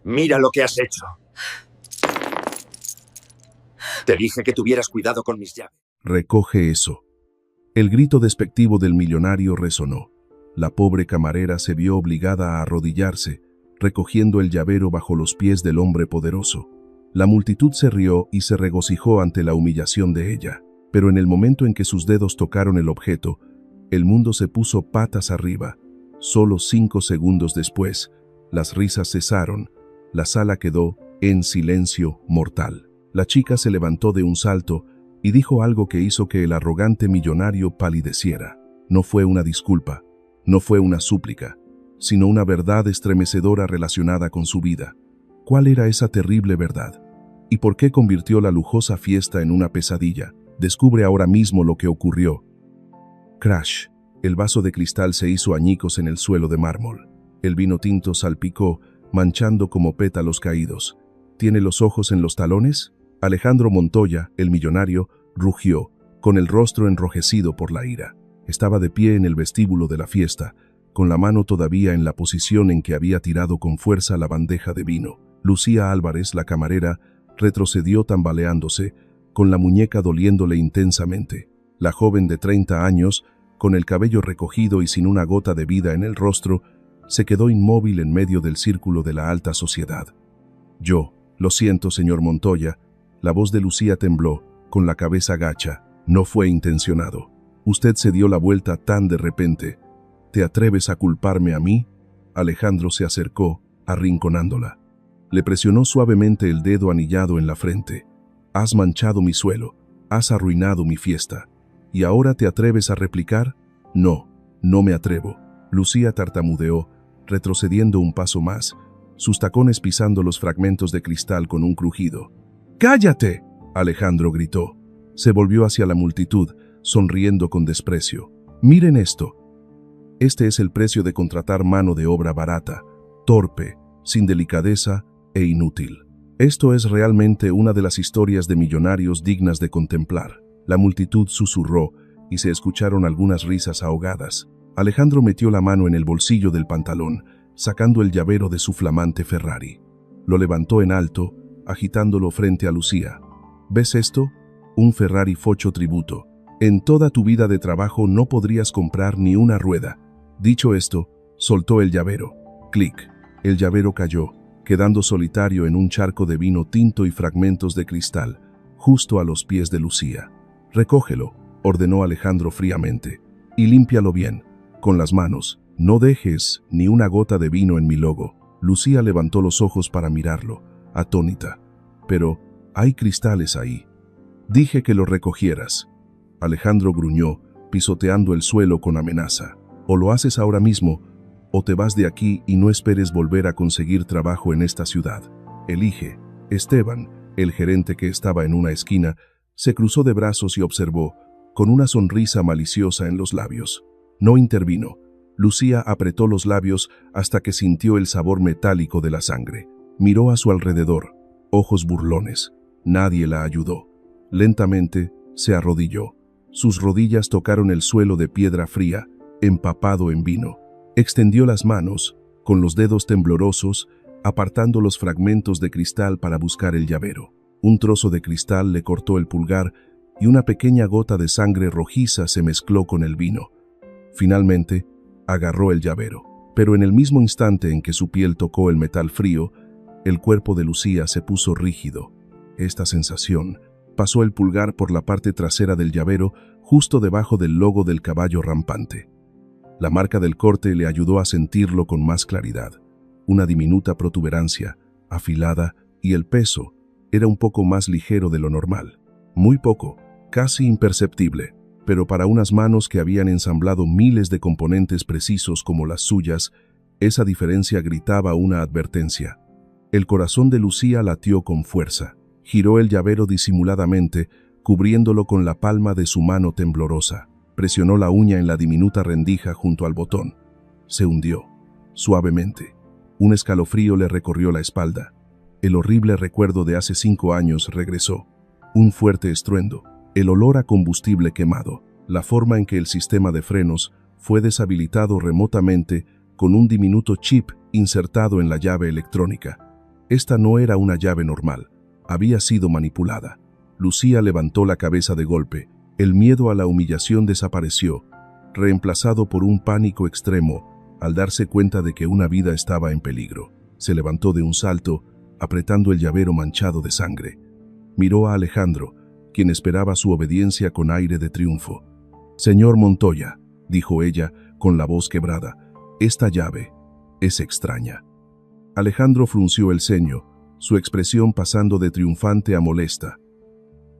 Mira lo que has hecho. Te dije que tuvieras cuidado con mis llaves. Recoge eso. El grito despectivo del millonario resonó. La pobre camarera se vio obligada a arrodillarse, recogiendo el llavero bajo los pies del hombre poderoso. La multitud se rió y se regocijó ante la humillación de ella, pero en el momento en que sus dedos tocaron el objeto, el mundo se puso patas arriba. Solo 5 segundos después, las risas cesaron. La sala quedó en silencio mortal. La chica se levantó de un salto y dijo algo que hizo que el arrogante millonario palideciera. No fue una disculpa, no fue una súplica, sino una verdad estremecedora relacionada con su vida. ¿Cuál era esa terrible verdad? ¿Y por qué convirtió la lujosa fiesta en una pesadilla? Descubre ahora mismo lo que ocurrió. Crash. El vaso de cristal se hizo añicos en el suelo de mármol. El vino tinto salpicó, manchando como pétalos caídos. ¿Tiene los ojos en los talones? Alejandro Montoya, el millonario, rugió, con el rostro enrojecido por la ira. Estaba de pie en el vestíbulo de la fiesta, con la mano todavía en la posición en que había tirado con fuerza la bandeja de vino. Lucía Álvarez, la camarera, retrocedió tambaleándose, con la muñeca doliéndole intensamente. La joven de 30 años, con el cabello recogido y sin una gota de vida en el rostro, se quedó inmóvil en medio del círculo de la alta sociedad. Lo siento, señor Montoya. La voz de Lucía tembló, con la cabeza gacha. No fue intencionado. Usted se dio la vuelta tan de repente. ¿Te atreves a culparme a mí? Alejandro se acercó, arrinconándola. Le presionó suavemente el dedo anillado en la frente. Has manchado mi suelo, has arruinado mi fiesta. ¿Y ahora te atreves a replicar? No, no me atrevo. Lucía tartamudeó, retrocediendo un paso más, sus tacones pisando los fragmentos de cristal con un crujido. ¡Cállate!, Alejandro gritó. Se volvió hacia la multitud, sonriendo con desprecio. Miren esto. Este es el precio de contratar mano de obra barata, torpe, sin delicadeza e inútil. Esto es realmente una de las historias de millonarios dignas de contemplar. La multitud susurró y se escucharon algunas risas ahogadas. Alejandro metió la mano en el bolsillo del pantalón, sacando el llavero de su flamante Ferrari. Lo levantó en alto, agitándolo frente a Lucía. ¿Ves esto? Un Ferrari Focho tributo. En toda tu vida de trabajo no podrías comprar ni una rueda. Dicho esto, soltó el llavero. Clic. El llavero cayó, quedando solitario en un charco de vino tinto y fragmentos de cristal, justo a los pies de Lucía. Recógelo, ordenó Alejandro fríamente, y límpialo bien, con las manos. No dejes ni una gota de vino en mi logo. Lucía levantó los ojos para mirarlo, atónita. Pero hay cristales ahí. Dije que lo recogieras. Alejandro gruñó, pisoteando el suelo con amenaza. O lo haces ahora mismo, o te vas de aquí y no esperes volver a conseguir trabajo en esta ciudad. Elige. Esteban, el gerente que estaba en una esquina, se cruzó de brazos y observó, con una sonrisa maliciosa en los labios. No intervino. Lucía apretó los labios hasta que sintió el sabor metálico de la sangre. Miró a su alrededor, ojos burlones. Nadie la ayudó. Lentamente se arrodilló. Sus rodillas tocaron el suelo de piedra fría, empapado en vino. Extendió las manos, con los dedos temblorosos, apartando los fragmentos de cristal para buscar el llavero. Un trozo de cristal le cortó el pulgar y una pequeña gota de sangre rojiza se mezcló con el vino. Finalmente, agarró el llavero, pero en el mismo instante en que su piel tocó el metal frío, el cuerpo de Lucía se puso rígido. Esta sensación pasó el pulgar por la parte trasera del llavero, justo debajo del logo del caballo rampante. La marca del corte le ayudó a sentirlo con más claridad. Una diminuta protuberancia, afilada, y el peso era un poco más ligero de lo normal. Muy poco, casi imperceptible, pero para unas manos que habían ensamblado miles de componentes precisos como las suyas, esa diferencia gritaba una advertencia. El corazón de Lucía latió con fuerza. Giró el llavero disimuladamente, cubriéndolo con la palma de su mano temblorosa. Presionó la uña en la diminuta rendija junto al botón. Se hundió, suavemente. Un escalofrío le recorrió la espalda. El horrible recuerdo de hace 5 años regresó. Un fuerte estruendo, el olor a combustible quemado, la forma en que el sistema de frenos fue deshabilitado remotamente con un diminuto chip insertado en la llave electrónica. Esta no era una llave normal, había sido manipulada. Lucía levantó la cabeza de golpe. El miedo a la humillación desapareció, reemplazado por un pánico extremo al darse cuenta de que una vida estaba en peligro. Se levantó de un salto, apretando el llavero manchado de sangre. Miró a Alejandro, quien esperaba su obediencia con aire de triunfo. «Señor Montoya», dijo ella con la voz quebrada, «esta llave es extraña». Alejandro frunció el ceño, su expresión pasando de triunfante a molesta.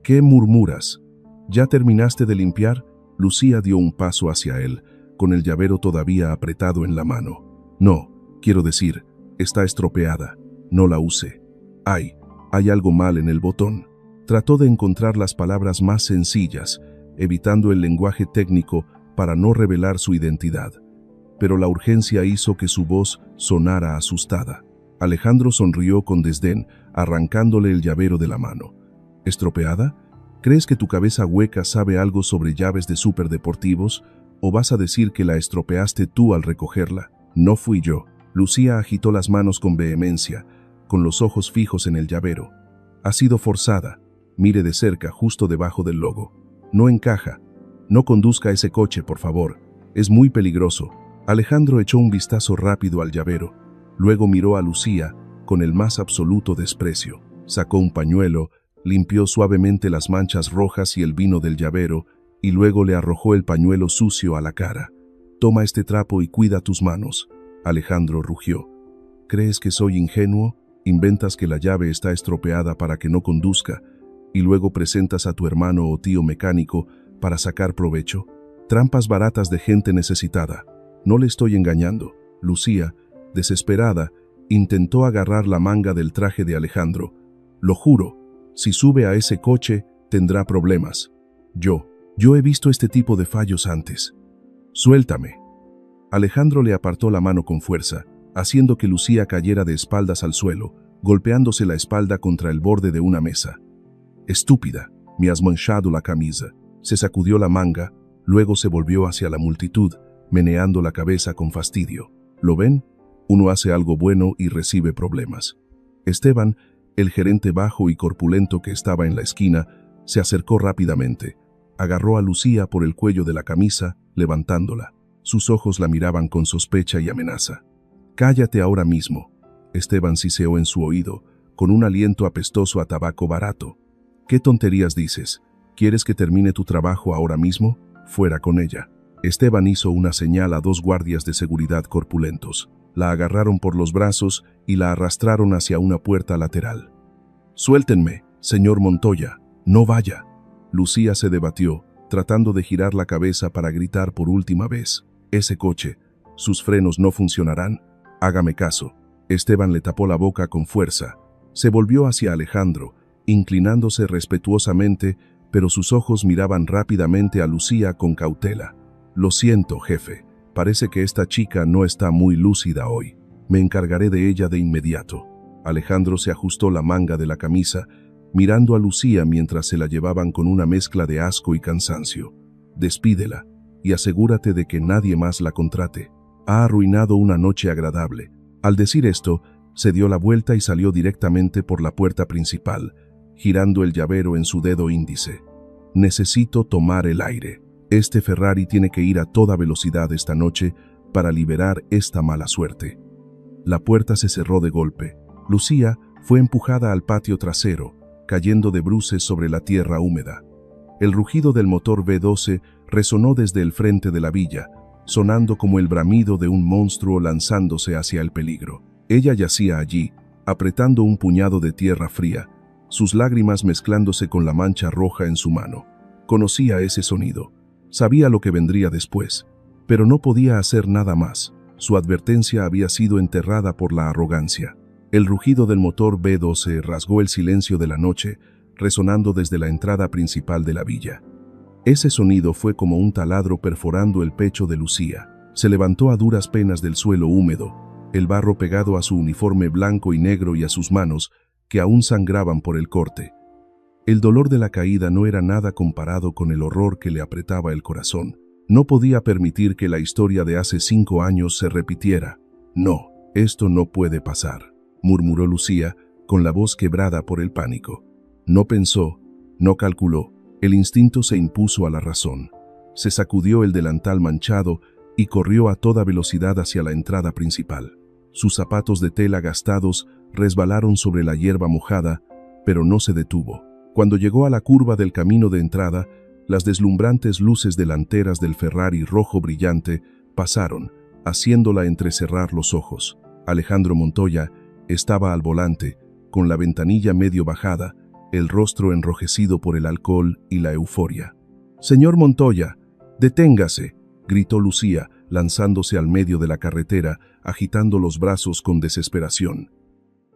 «¿Qué murmuras? ¿Ya terminaste de limpiar?». Lucía dio un paso hacia él, con el llavero todavía apretado en la mano. «No, quiero decir, está estropeada. No la use. Hay algo mal en el botón». Trató de encontrar las palabras más sencillas, evitando el lenguaje técnico para no revelar su identidad. Pero la urgencia hizo que su voz sonara asustada. Alejandro sonrió con desdén, arrancándole el llavero de la mano. «¿Estropeada? ¿Crees que tu cabeza hueca sabe algo sobre llaves de superdeportivos? ¿O vas a decir que la estropeaste tú al recogerla? No fui yo». Lucía agitó las manos con vehemencia, con los ojos fijos en el llavero. «Ha sido forzada. Mire de cerca, justo debajo del logo. No encaja. No conduzca ese coche, por favor. Es muy peligroso». Alejandro echó un vistazo rápido al llavero. Luego miró a Lucía con el más absoluto desprecio. Sacó un pañuelo, limpió suavemente las manchas rojas y el vino del llavero, y luego le arrojó el pañuelo sucio a la cara. «Toma este trapo y cuida tus manos». Alejandro rugió. «¿Crees que soy ingenuo? Inventas que la llave está estropeada para que no conduzca, y luego presentas a tu hermano o tío mecánico para sacar provecho. Trampas baratas de gente necesitada. No le estoy engañando». Lucía, desesperada, intentó agarrar la manga del traje de Alejandro. «Lo juro, si sube a ese coche, tendrá problemas. Yo he visto este tipo de fallos antes. Suéltame». Alejandro le apartó la mano con fuerza, haciendo que Lucía cayera de espaldas al suelo, golpeándose la espalda contra el borde de una mesa. «Estúpida, me has manchado la camisa». Se sacudió la manga, luego se volvió hacia la multitud, meneando la cabeza con fastidio. «¿Lo ven? Uno hace algo bueno y recibe problemas». Esteban, el gerente bajo y corpulento que estaba en la esquina, se acercó rápidamente. Agarró a Lucía por el cuello de la camisa, levantándola. Sus ojos la miraban con sospecha y amenaza. «Cállate ahora mismo». Esteban siseó en su oído, con un aliento apestoso a tabaco barato. «¿Qué tonterías dices? ¿Quieres que termine tu trabajo ahora mismo? Fuera con ella». Esteban hizo una señal a dos guardias de seguridad corpulentos. La agarraron por los brazos y la arrastraron hacia una puerta lateral. «Suéltenme, señor Montoya, no vaya». Lucía se debatió, tratando de girar la cabeza para gritar por última vez. «Ese coche, sus frenos no funcionarán. Hágame caso». Esteban le tapó la boca con fuerza. Se volvió hacia Alejandro, inclinándose respetuosamente, pero sus ojos miraban rápidamente a Lucía con cautela. «Lo siento, jefe. Parece que esta chica no está muy lúcida hoy. Me encargaré de ella de inmediato». Alejandro se ajustó la manga de la camisa, mirando a Lucía mientras se la llevaban con una mezcla de asco y cansancio. «Despídela y asegúrate de que nadie más la contrate. Ha arruinado una noche agradable». Al decir esto, se dio la vuelta y salió directamente por la puerta principal, girando el llavero en su dedo índice. «Necesito tomar el aire. Este Ferrari tiene que ir a toda velocidad esta noche para liberar esta mala suerte». La puerta se cerró de golpe. Lucía fue empujada al patio trasero, cayendo de bruces sobre la tierra húmeda. El rugido del motor V12 resonó desde el frente de la villa, sonando como el bramido de un monstruo lanzándose hacia el peligro. Ella yacía allí, apretando un puñado de tierra fría, sus lágrimas mezclándose con la mancha roja en su mano. Conocía ese sonido, sabía lo que vendría después, pero no podía hacer nada más. Su advertencia había sido enterrada por la arrogancia. El rugido del motor V12 rasgó el silencio de la noche, resonando desde la entrada principal de la villa. Ese sonido fue como un taladro perforando el pecho de Lucía. Se levantó a duras penas del suelo húmedo, el barro pegado a su uniforme blanco y negro y a sus manos, que aún sangraban por el corte. El dolor de la caída no era nada comparado con el horror que le apretaba el corazón. No podía permitir que la historia de hace 5 años se repitiera. «No, esto no puede pasar». murmuró Lucía, con la voz quebrada por el pánico. No pensó, no calculó. El instinto se impuso a la razón. Se sacudió el delantal manchado y corrió a toda velocidad hacia la entrada principal. Sus zapatos de tela gastados resbalaron sobre la hierba mojada, pero no se detuvo. Cuando llegó a la curva del camino de entrada, las deslumbrantes luces delanteras del Ferrari rojo brillante pasaron, haciéndola entrecerrar los ojos. Alejandro Montoya estaba al volante, con la ventanilla medio bajada, el rostro enrojecido por el alcohol y la euforia. «Señor Montoya, deténgase», gritó Lucía, lanzándose al medio de la carretera, agitando los brazos con desesperación.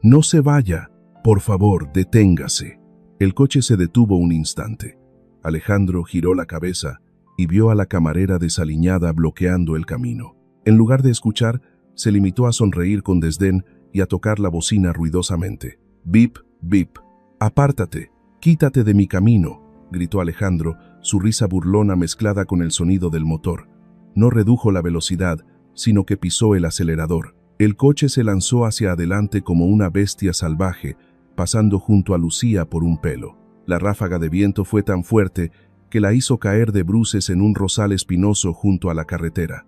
«No se vaya, por favor, deténgase». El coche se detuvo un instante. Alejandro giró la cabeza y vio a la camarera desaliñada bloqueando el camino. En lugar de escuchar, se limitó a sonreír con desdén y a tocar la bocina ruidosamente. «Bip, bip. Apártate, quítate de mi camino», gritó Alejandro, su risa burlona mezclada con el sonido del motor. No redujo la velocidad, sino que pisó el acelerador. El coche se lanzó hacia adelante como una bestia salvaje, pasando junto a Lucía por un pelo. La ráfaga de viento fue tan fuerte que la hizo caer de bruces en un rosal espinoso junto a la carretera.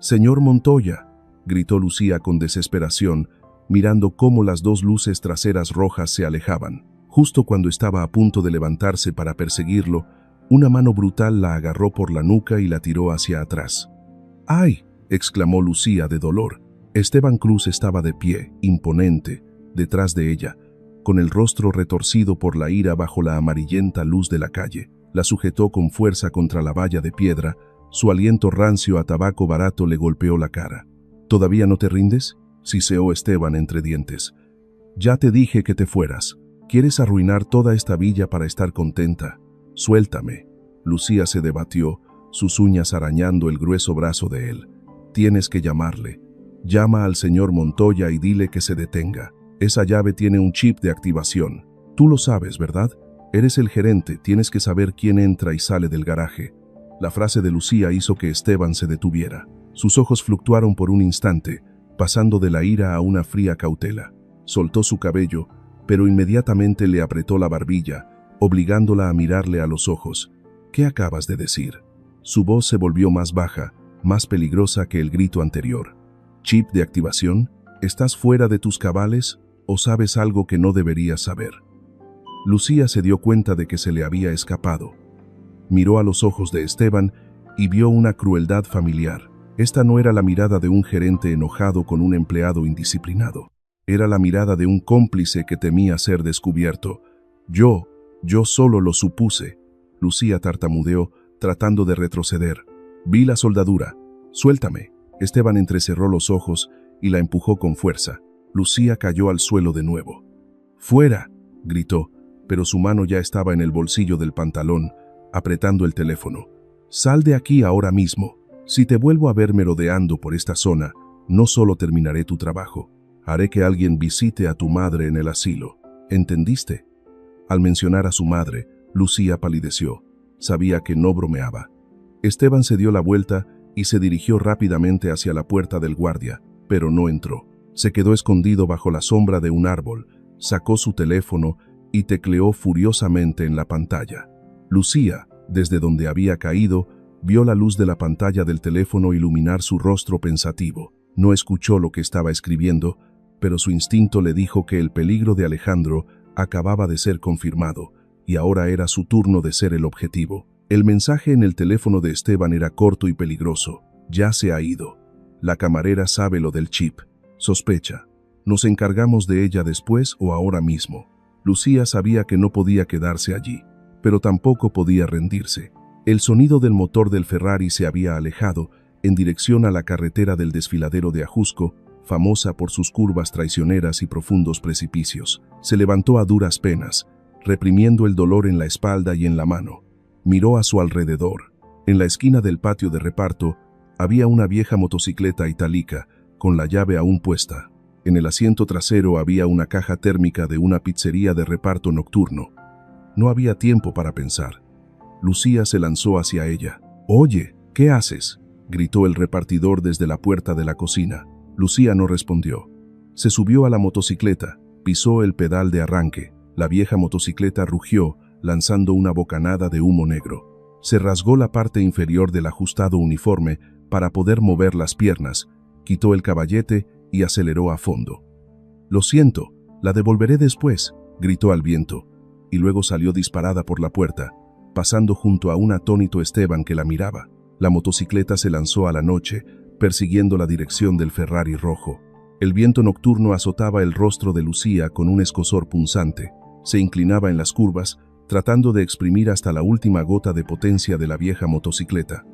«Señor Montoya», gritó Lucía con desesperación, mirando cómo las dos luces traseras rojas se alejaban. Justo cuando estaba a punto de levantarse para perseguirlo, una mano brutal la agarró por la nuca y la tiró hacia atrás. «¡Ay!», exclamó Lucía de dolor. Esteban Cruz estaba de pie, imponente, detrás de ella, con el rostro retorcido por la ira bajo la amarillenta luz de la calle. La sujetó con fuerza contra la valla de piedra, su aliento rancio a tabaco barato le golpeó la cara. «¿Todavía no te rindes?», siseó Esteban entre dientes. «Ya te dije que te fueras. ¿Quieres arruinar toda esta villa para estar contenta? Suéltame». Lucía se debatió, sus uñas arañando el grueso brazo de él. «Tienes que llamarle. Llama al señor Montoya y dile que se detenga. Esa llave tiene un chip de activación. Tú lo sabes, ¿verdad? Eres el gerente, tienes que saber quién entra y sale del garaje». La frase de Lucía hizo que Esteban se detuviera. Sus ojos fluctuaron por un instante, pasando de la ira a una fría cautela. Soltó su cabello, pero inmediatamente le apretó la barbilla, obligándola a mirarle a los ojos. «¿Qué acabas de decir?». Su voz se volvió más baja, más peligrosa que el grito anterior. «¿Chip de activación? ¿Estás fuera de tus cabales o sabes algo que no deberías saber?». Lucía se dio cuenta de que se le había escapado. Miró a los ojos de Esteban y vio una crueldad familiar. Esta no era la mirada de un gerente enojado con un empleado indisciplinado. Era la mirada de un cómplice que temía ser descubierto. Yo solo lo supuse». Lucía tartamudeó, tratando de retroceder. «Vi la soldadura. Suéltame». Esteban entrecerró los ojos y la empujó con fuerza. Lucía cayó al suelo de nuevo. «¡Fuera!», gritó, pero su mano ya estaba en el bolsillo del pantalón, apretando el teléfono. «Sal de aquí ahora mismo. Si te vuelvo a ver merodeando por esta zona, no solo terminaré tu trabajo, haré que alguien visite a tu madre en el asilo. ¿Entendiste?». Al mencionar a su madre, Lucía palideció. Sabía que no bromeaba. Esteban se dio la vuelta y se dirigió rápidamente hacia la puerta del guardia, pero no entró. Se quedó escondido bajo la sombra de un árbol, sacó su teléfono y tecleó furiosamente en la pantalla. Lucía, desde donde había caído, vio la luz de la pantalla del teléfono iluminar su rostro pensativo. No escuchó lo que estaba escribiendo, pero su instinto le dijo que el peligro de Alejandro acababa de ser confirmado, y ahora era su turno de ser el objetivo. El mensaje en el teléfono de Esteban era corto y peligroso. «Ya se ha ido. La camarera sabe lo del chip. Sospecha. Nos encargamos de ella después o ahora mismo». Lucía sabía que no podía quedarse allí, pero tampoco podía rendirse. El sonido del motor del Ferrari se había alejado en dirección a la carretera del desfiladero de Ajusco, famosa por sus curvas traicioneras y profundos precipicios. Se levantó a duras penas, reprimiendo el dolor en la espalda y en la mano. Miró a su alrededor. En la esquina del patio de reparto había una vieja motocicleta itálica, con la llave aún puesta. En el asiento trasero había una caja térmica de una pizzería de reparto nocturno. No había tiempo para pensar. Lucía se lanzó hacia ella. «Oye, ¿qué haces?», gritó el repartidor desde la puerta de la cocina. Lucía no respondió. Se subió a la motocicleta, pisó el pedal de arranque. La vieja motocicleta rugió, lanzando una bocanada de humo negro. Se rasgó la parte inferior del ajustado uniforme para poder mover las piernas, quitó el caballete y aceleró a fondo. «Lo siento, la devolveré después», gritó al viento, y luego salió disparada por la puerta, pasando junto a un atónito Esteban que la miraba. La motocicleta se lanzó a la noche, persiguiendo la dirección del Ferrari rojo. El viento nocturno azotaba el rostro de Lucía con un escozor punzante. Se inclinaba en las curvas, tratando de exprimir hasta la última gota de potencia de la vieja motocicleta.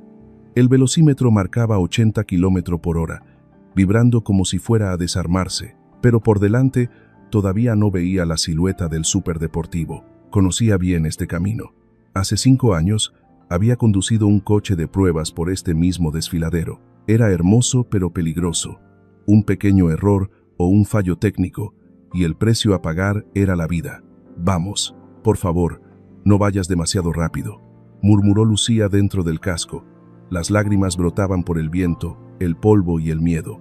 El velocímetro marcaba 80 km/h, vibrando como si fuera a desarmarse, pero por delante todavía no veía la silueta del superdeportivo. Conocía bien este camino. Hace 5 años había conducido un coche de pruebas por este mismo desfiladero. Era hermoso pero peligroso. Un pequeño error o un fallo técnico, y el precio a pagar era la vida. «Vamos, por favor, no vayas demasiado rápido», murmuró Lucía dentro del casco. Las lágrimas brotaban por el viento, el polvo y el miedo.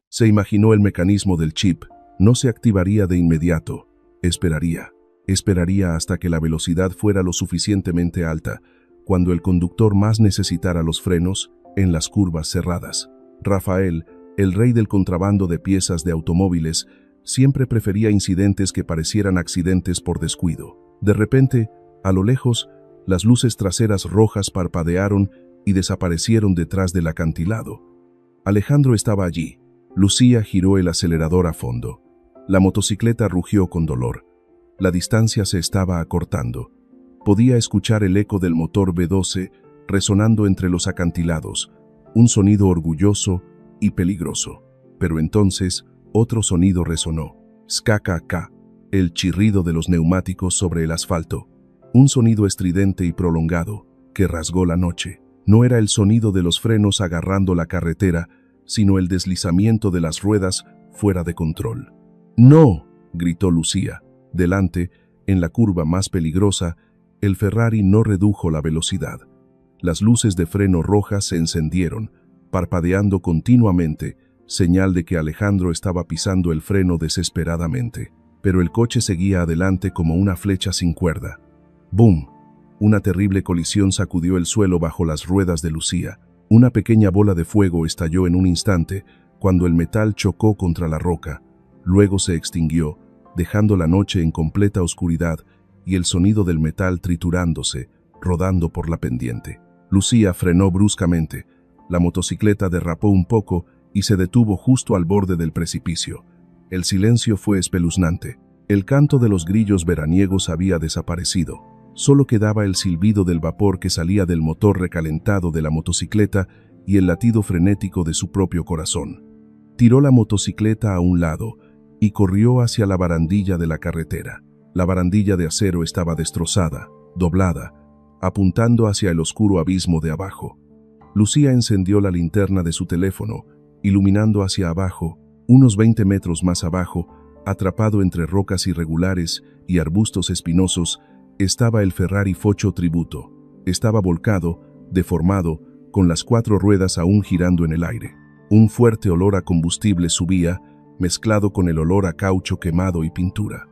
Se imaginó el mecanismo del chip. No se activaría de inmediato. Esperaría hasta que la velocidad fuera lo suficientemente alta, cuando el conductor más necesitara los frenos, en las curvas cerradas. Rafael, el rey del contrabando de piezas de automóviles, siempre prefería incidentes que parecieran accidentes por descuido. De repente, a lo lejos, las luces traseras rojas parpadearon y desaparecieron detrás del acantilado. Alejandro estaba allí. Lucía giró el acelerador a fondo. La motocicleta rugió con dolor. La distancia se estaba acortando. Podía escuchar el eco del motor V12 resonando entre los acantilados, un sonido orgulloso y peligroso. Pero entonces, otro sonido resonó. Ska-ka-ka, el chirrido de los neumáticos sobre el asfalto. Un sonido estridente y prolongado, que rasgó la noche. No era el sonido de los frenos agarrando la carretera, sino el deslizamiento de las ruedas fuera de control. «¡No!», gritó Lucía. Delante, en la curva más peligrosa, el Ferrari no redujo la velocidad. Las luces de freno rojas se encendieron, parpadeando continuamente, señal de que Alejandro estaba pisando el freno desesperadamente. Pero el coche seguía adelante como una flecha sin cuerda. ¡Bum! Una terrible colisión sacudió el suelo bajo las ruedas de Lucía. Una pequeña bola de fuego estalló en un instante, cuando el metal chocó contra la roca. Luego se extinguió, dejando la noche en completa oscuridad y el sonido del metal triturándose, rodando por la pendiente. Lucía frenó bruscamente. La motocicleta derrapó un poco y se detuvo justo al borde del precipicio. El silencio fue espeluznante. El canto de los grillos veraniegos había desaparecido. Solo quedaba el silbido del vapor que salía del motor recalentado de la motocicleta y el latido frenético de su propio corazón. Tiró la motocicleta a un lado y corrió hacia la barandilla de la carretera. La barandilla de acero estaba destrozada, doblada, apuntando hacia el oscuro abismo de abajo. Lucía encendió la linterna de su teléfono, iluminando hacia abajo, unos 20 metros más abajo, atrapado entre rocas irregulares y arbustos espinosos, estaba el Ferrari Focho Tributo. Estaba volcado, deformado, con las 4 ruedas aún girando en el aire. Un fuerte olor a combustible subía, mezclado con el olor a caucho quemado y pintura.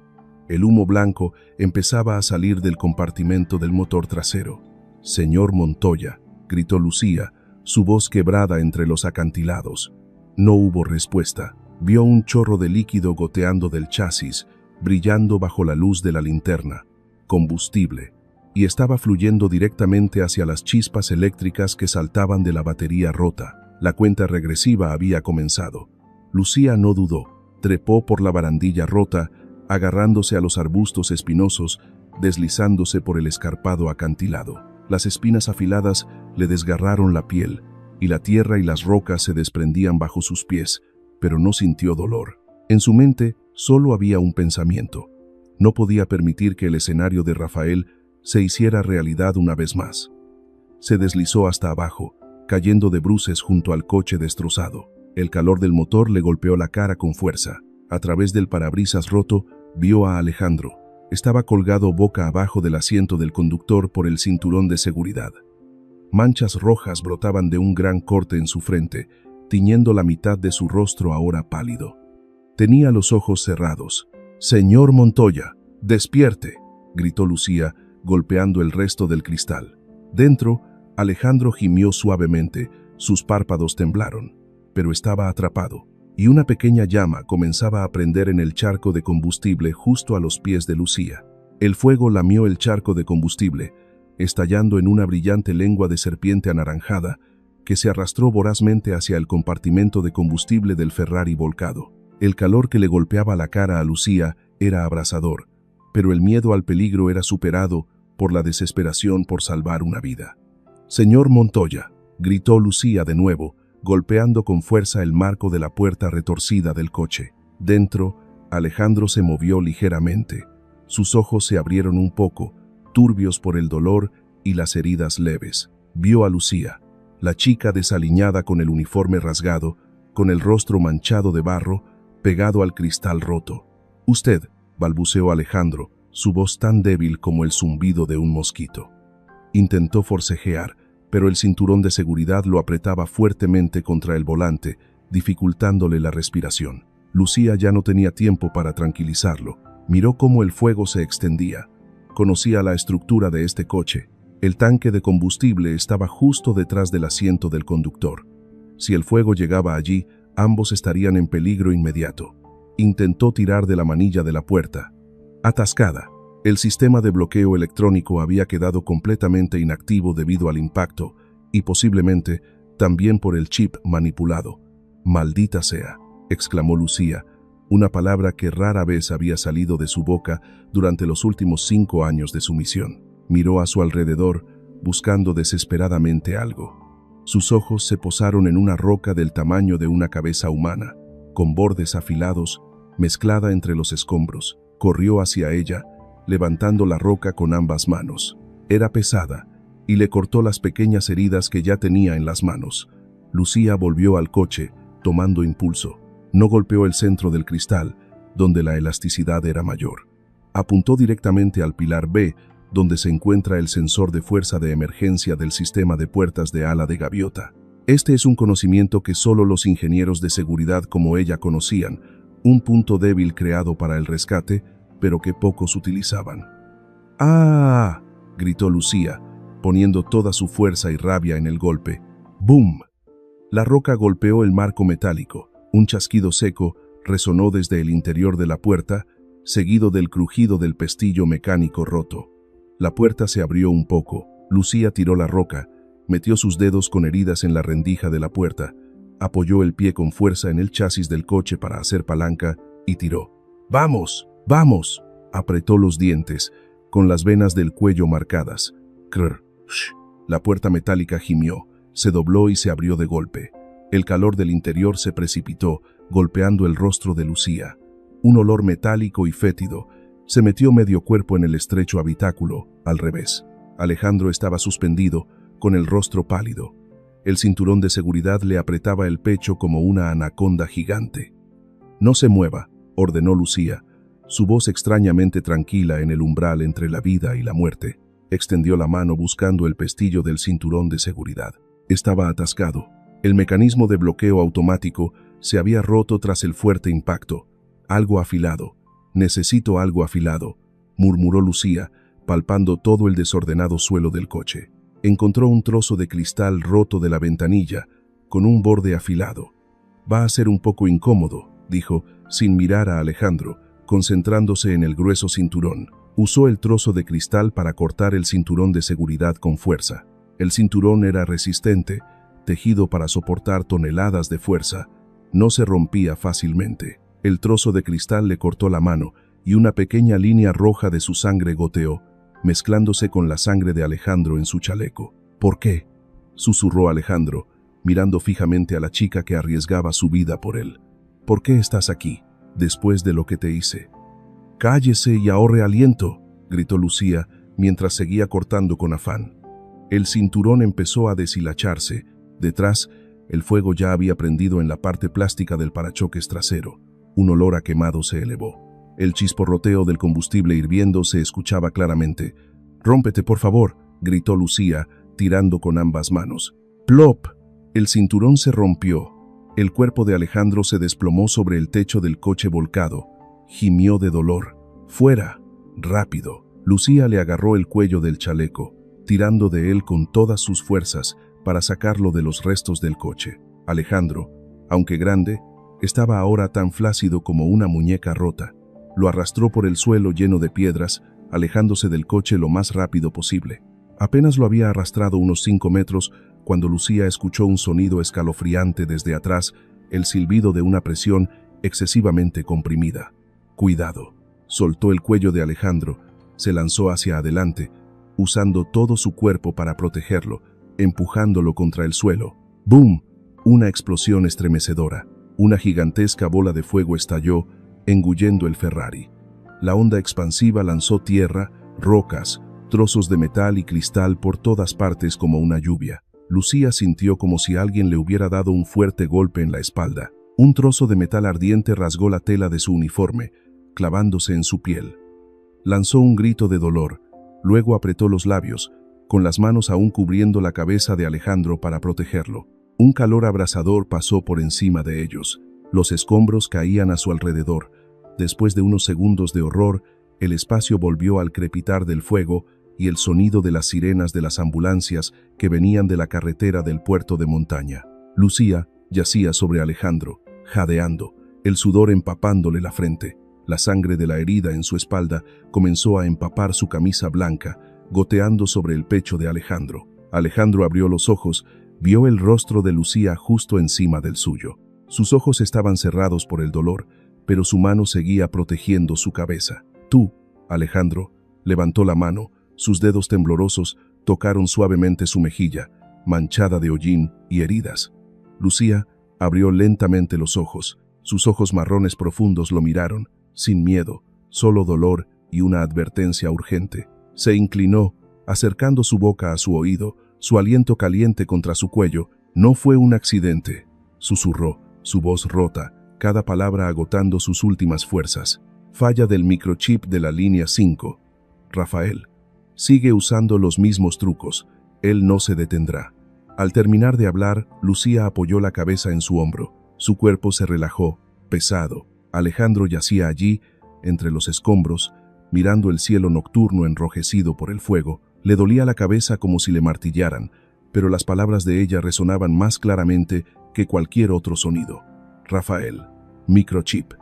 El humo blanco empezaba a salir del compartimento del motor trasero. «Señor Montoya», gritó Lucía, su voz quebrada entre los acantilados. No hubo respuesta. Vio un chorro de líquido goteando del chasis, brillando bajo la luz de la linterna. Combustible. Y estaba fluyendo directamente hacia las chispas eléctricas que saltaban de la batería rota. La cuenta regresiva había comenzado. Lucía no dudó. Trepó por la barandilla rota, agarrándose a los arbustos espinosos, deslizándose por el escarpado acantilado. Las espinas afiladas le desgarraron la piel, y la tierra y las rocas se desprendían bajo sus pies, pero no sintió dolor. En su mente solo había un pensamiento. No podía permitir que el escenario de Rafael se hiciera realidad una vez más. Se deslizó hasta abajo, cayendo de bruces junto al coche destrozado. El calor del motor le golpeó la cara con fuerza. A través del parabrisas roto, vio a Alejandro. Estaba colgado boca abajo del asiento del conductor por el cinturón de seguridad. Manchas rojas brotaban de un gran corte en su frente, tiñendo la mitad de su rostro ahora pálido. Tenía los ojos cerrados. «Señor Montoya, despierte», gritó Lucía, golpeando el resto del cristal. Dentro, Alejandro gimió suavemente, sus párpados temblaron, pero estaba atrapado, y una pequeña llama comenzaba a prender en el charco de combustible justo a los pies de Lucía. El fuego lamió el charco de combustible, estallando en una brillante lengua de serpiente anaranjada que se arrastró vorazmente hacia el compartimento de combustible del Ferrari volcado. El calor que le golpeaba la cara a Lucía era abrasador, pero el miedo al peligro era superado por la desesperación por salvar una vida. «Señor Montoya», gritó Lucía de nuevo, golpeando con fuerza el marco de la puerta retorcida del coche. Dentro, Alejandro se movió ligeramente. Sus ojos se abrieron un poco, turbios por el dolor y las heridas leves. Vio a Lucía, la chica desaliñada con el uniforme rasgado, con el rostro manchado de barro, pegado al cristal roto. «Usted», balbuceó Alejandro, su voz tan débil como el zumbido de un mosquito. Intentó forcejear, pero el cinturón de seguridad lo apretaba fuertemente contra el volante, dificultándole la respiración. Lucía ya no tenía tiempo para tranquilizarlo. Miró cómo el fuego se extendía. Conocía la estructura de este coche. El tanque de combustible estaba justo detrás del asiento del conductor. Si el fuego llegaba allí, ambos estarían en peligro inmediato. Intentó tirar de la manilla de la puerta. Atascada. El sistema de bloqueo electrónico había quedado completamente inactivo debido al impacto y posiblemente también por el chip manipulado. «Maldita sea», exclamó Lucía, una palabra que rara vez había salido de su boca durante los últimos 5 años de su misión. Miró a su alrededor, buscando desesperadamente algo. Sus ojos se posaron en una roca del tamaño de una cabeza humana, con bordes afilados, mezclada entre los escombros. Corrió hacia ella, levantando la roca con ambas manos. Era pesada, y le cortó las pequeñas heridas que ya tenía en las manos. Lucía volvió al coche, tomando impulso. No golpeó el centro del cristal, donde la elasticidad era mayor. Apuntó directamente al pilar B, donde se encuentra el sensor de fuerza de emergencia del sistema de puertas de ala de gaviota. Este es un conocimiento que solo los ingenieros de seguridad como ella conocían, un punto débil creado para el rescate, pero que pocos utilizaban. «¡Ah!», gritó Lucía, poniendo toda su fuerza y rabia en el golpe. ¡Bum! La roca golpeó el marco metálico. Un chasquido seco resonó desde el interior de la puerta, seguido del crujido del pestillo mecánico roto. La puerta se abrió un poco. Lucía tiró la roca, metió sus dedos con heridas en la rendija de la puerta, apoyó el pie con fuerza en el chasis del coche para hacer palanca y tiró. «¡Vamos! ¡Vamos!», apretó los dientes, con las venas del cuello marcadas. «Crr, sh». La puerta metálica gimió, se dobló y se abrió de golpe. El calor del interior se precipitó, golpeando el rostro de Lucía. Un olor metálico y fétido se metió medio cuerpo en el estrecho habitáculo, al revés. Alejandro estaba suspendido, con el rostro pálido. El cinturón de seguridad le apretaba el pecho como una anaconda gigante. «No se mueva», ordenó Lucía, su voz extrañamente tranquila en el umbral entre la vida y la muerte. Extendió la mano buscando el pestillo del cinturón de seguridad. Estaba atascado. El mecanismo de bloqueo automático se había roto tras el fuerte impacto. «Algo afilado. Necesito algo afilado», murmuró Lucía, palpando todo el desordenado suelo del coche. Encontró un trozo de cristal roto de la ventanilla, con un borde afilado. «Va a ser un poco incómodo», dijo, sin mirar a Alejandro, concentrándose en el grueso cinturón. Usó el trozo de cristal para cortar el cinturón de seguridad con fuerza. El cinturón era resistente, tejido para soportar toneladas de fuerza. No se rompía fácilmente. El trozo de cristal le cortó la mano y una pequeña línea roja de su sangre goteó, mezclándose con la sangre de Alejandro en su chaleco. «¿Por qué?», susurró Alejandro, mirando fijamente a la chica que arriesgaba su vida por él. «¿Por qué estás aquí, después de lo que te hice?». «Cállese y ahorre aliento», gritó Lucía, mientras seguía cortando con afán. El cinturón empezó a deshilacharse. Detrás, el fuego ya había prendido en la parte plástica del parachoques trasero. Un olor a quemado se elevó. El chisporroteo del combustible hirviendo se escuchaba claramente. «Rómpete, por favor», gritó Lucía, tirando con ambas manos. ¡Plop! El cinturón se rompió. El cuerpo de Alejandro se desplomó sobre el techo del coche volcado. Gimió de dolor. ¡Fuera! ¡Rápido! Lucía le agarró el cuello del chaleco, tirando de él con todas sus fuerzas para sacarlo de los restos del coche. Alejandro, aunque grande, estaba ahora tan flácido como una muñeca rota. Lo arrastró por el suelo lleno de piedras, alejándose del coche lo más rápido posible. Apenas lo había arrastrado unos 5 metros cuando Lucía escuchó un sonido escalofriante desde atrás, el silbido de una presión excesivamente comprimida. «Cuidado», soltó el cuello de Alejandro, se lanzó hacia adelante, usando todo su cuerpo para protegerlo, empujándolo contra el suelo. ¡Bum! Una explosión estremecedora. Una gigantesca bola de fuego estalló, engullendo el Ferrari. La onda expansiva lanzó tierra, rocas, trozos de metal y cristal por todas partes como una lluvia. Lucía sintió como si alguien le hubiera dado un fuerte golpe en la espalda. Un trozo de metal ardiente rasgó la tela de su uniforme, clavándose en su piel. Lanzó un grito de dolor, luego apretó los labios, con las manos aún cubriendo la cabeza de Alejandro para protegerlo. Un calor abrasador pasó por encima de ellos. Los escombros caían a su alrededor. Después de unos segundos de horror, el espacio volvió al crepitar del fuego y el sonido de las sirenas de las ambulancias que venían de la carretera del puerto de montaña. Lucía yacía sobre Alejandro, jadeando, el sudor empapándole la frente. La sangre de la herida en su espalda comenzó a empapar su camisa blanca, goteando sobre el pecho de Alejandro. Alejandro abrió los ojos, vio el rostro de Lucía justo encima del suyo. Sus ojos estaban cerrados por el dolor, pero su mano seguía protegiendo su cabeza. «Tú», Alejandro, levantó la mano, sus dedos temblorosos tocaron suavemente su mejilla, manchada de hollín y heridas. Lucía abrió lentamente los ojos. Sus ojos marrones profundos lo miraron, sin miedo, solo dolor y una advertencia urgente. Se inclinó, acercando su boca a su oído, su aliento caliente contra su cuello. «No fue un accidente», susurró, su voz rota, cada palabra agotando sus últimas fuerzas. «Falla del microchip de la línea 5. Rafael sigue usando los mismos trucos. Él no se detendrá». Al terminar de hablar, Lucía apoyó la cabeza en su hombro. Su cuerpo se relajó, pesado. Alejandro yacía allí, entre los escombros, mirando el cielo nocturno enrojecido por el fuego. Le dolía la cabeza como si le martillaran, pero las palabras de ella resonaban más claramente que cualquier otro sonido. Rafael, microchip.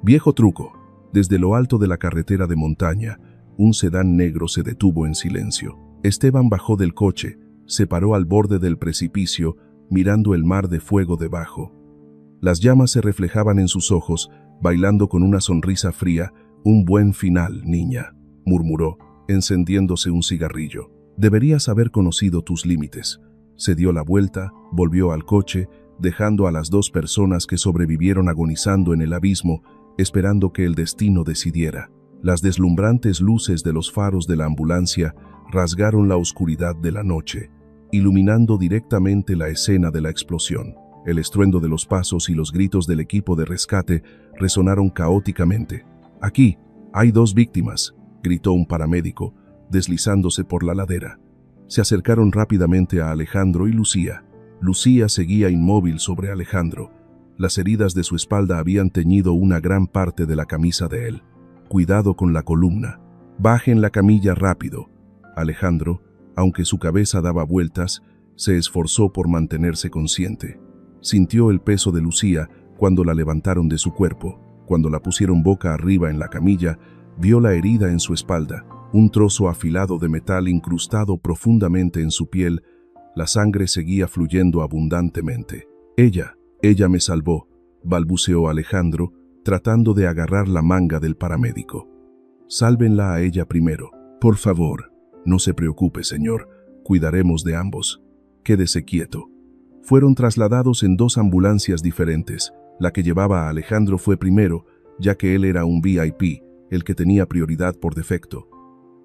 Viejo truco. Desde lo alto de la carretera de montaña, un sedán negro se detuvo en silencio. Esteban bajó del coche, se paró al borde del precipicio, mirando el mar de fuego debajo. Las llamas se reflejaban en sus ojos, bailando con una sonrisa fría. «Un buen final, niña», murmuró, encendiéndose un cigarrillo. «Deberías haber conocido tus límites». Se dio la vuelta, volvió al coche, dejando a las 2 personas que sobrevivieron agonizando en el abismo, esperando que el destino decidiera. Las deslumbrantes luces de los faros de la ambulancia rasgaron la oscuridad de la noche, iluminando directamente la escena de la explosión. El estruendo de los pasos y los gritos del equipo de rescate resonaron caóticamente. «Aquí, hay 2 víctimas», gritó un paramédico, deslizándose por la ladera. Se acercaron rápidamente a Alejandro y Lucía. Lucía seguía inmóvil sobre Alejandro. Las heridas de su espalda habían teñido una gran parte de la camisa de él. «Cuidado con la columna. Bajen la camilla rápido». Alejandro, aunque su cabeza daba vueltas, se esforzó por mantenerse consciente. Sintió el peso de Lucía cuando la levantaron de su cuerpo. Cuando la pusieron boca arriba en la camilla, vio la herida en su espalda, un trozo afilado de metal incrustado profundamente en su piel. La sangre seguía fluyendo abundantemente. Ella me salvó», balbuceó Alejandro, tratando de agarrar la manga del paramédico. «Sálvenla a ella primero. Por favor». «No se preocupe, señor. Cuidaremos de ambos. Quédese quieto». Fueron trasladados en 2 ambulancias diferentes. La que llevaba a Alejandro fue primero, ya que él era un VIP, el que tenía prioridad por defecto.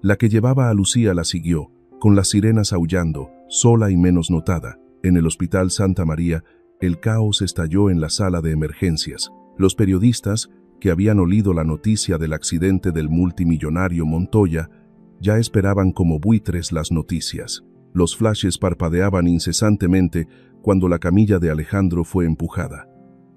La que llevaba a Lucía la siguió, con las sirenas aullando, sola y menos notada. En el Hospital Santa María, el caos estalló en la sala de emergencias. Los periodistas, que habían olido la noticia del accidente del multimillonario Montoya, ya esperaban como buitres las noticias. Los flashes parpadeaban incesantemente cuando la camilla de Alejandro fue empujada.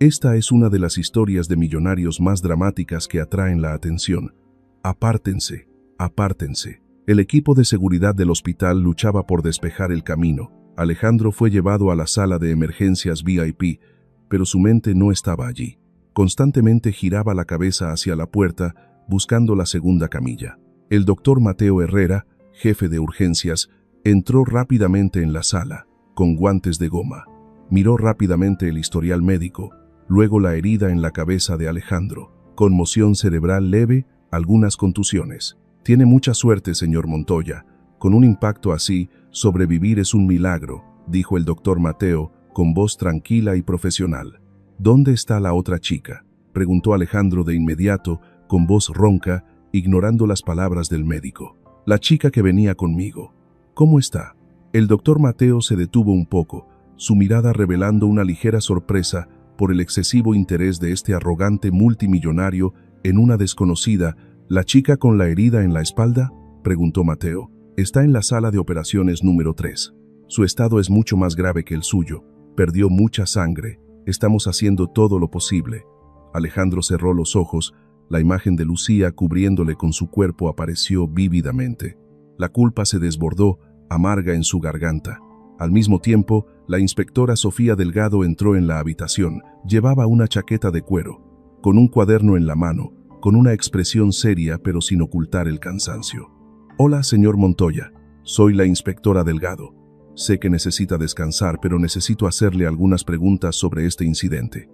Esta es una de las historias de millonarios más dramáticas que atraen la atención. Apártense, apártense. El equipo de seguridad del hospital luchaba por despejar el camino. Alejandro fue llevado a la sala de emergencias VIP, pero su mente no estaba allí. Constantemente giraba la cabeza hacia la puerta, buscando la segunda camilla. El doctor Mateo Herrera, jefe de urgencias, entró rápidamente en la sala, con guantes de goma. Miró rápidamente el historial médico, luego la herida en la cabeza de Alejandro. Conmoción cerebral leve, algunas contusiones. Tiene mucha suerte, señor Montoya. Con un impacto así, sobrevivir es un milagro, dijo el doctor Mateo, con voz tranquila y profesional. ¿Dónde está la otra chica?, preguntó Alejandro de inmediato, con voz ronca, ignorando las palabras del médico. La chica que venía conmigo. ¿Cómo está? El doctor Mateo se detuvo un poco, su mirada revelando una ligera sorpresa por el excesivo interés de este arrogante multimillonario en una desconocida. ¿La chica con la herida en la espalda?, preguntó Mateo. Está en la sala de operaciones número 3. Su estado es mucho más grave que el suyo. Perdió mucha sangre. Estamos haciendo todo lo posible. Alejandro cerró los ojos. La imagen de Lucía cubriéndole con su cuerpo apareció vívidamente. La culpa se desbordó, amarga en su garganta. Al mismo tiempo, la inspectora Sofía Delgado entró en la habitación. Llevaba una chaqueta de cuero, con un cuaderno en la mano, con una expresión seria pero sin ocultar el cansancio. Hola, señor Montoya. Soy la inspectora Delgado. Sé que necesita descansar, pero necesito hacerle algunas preguntas sobre este incidente.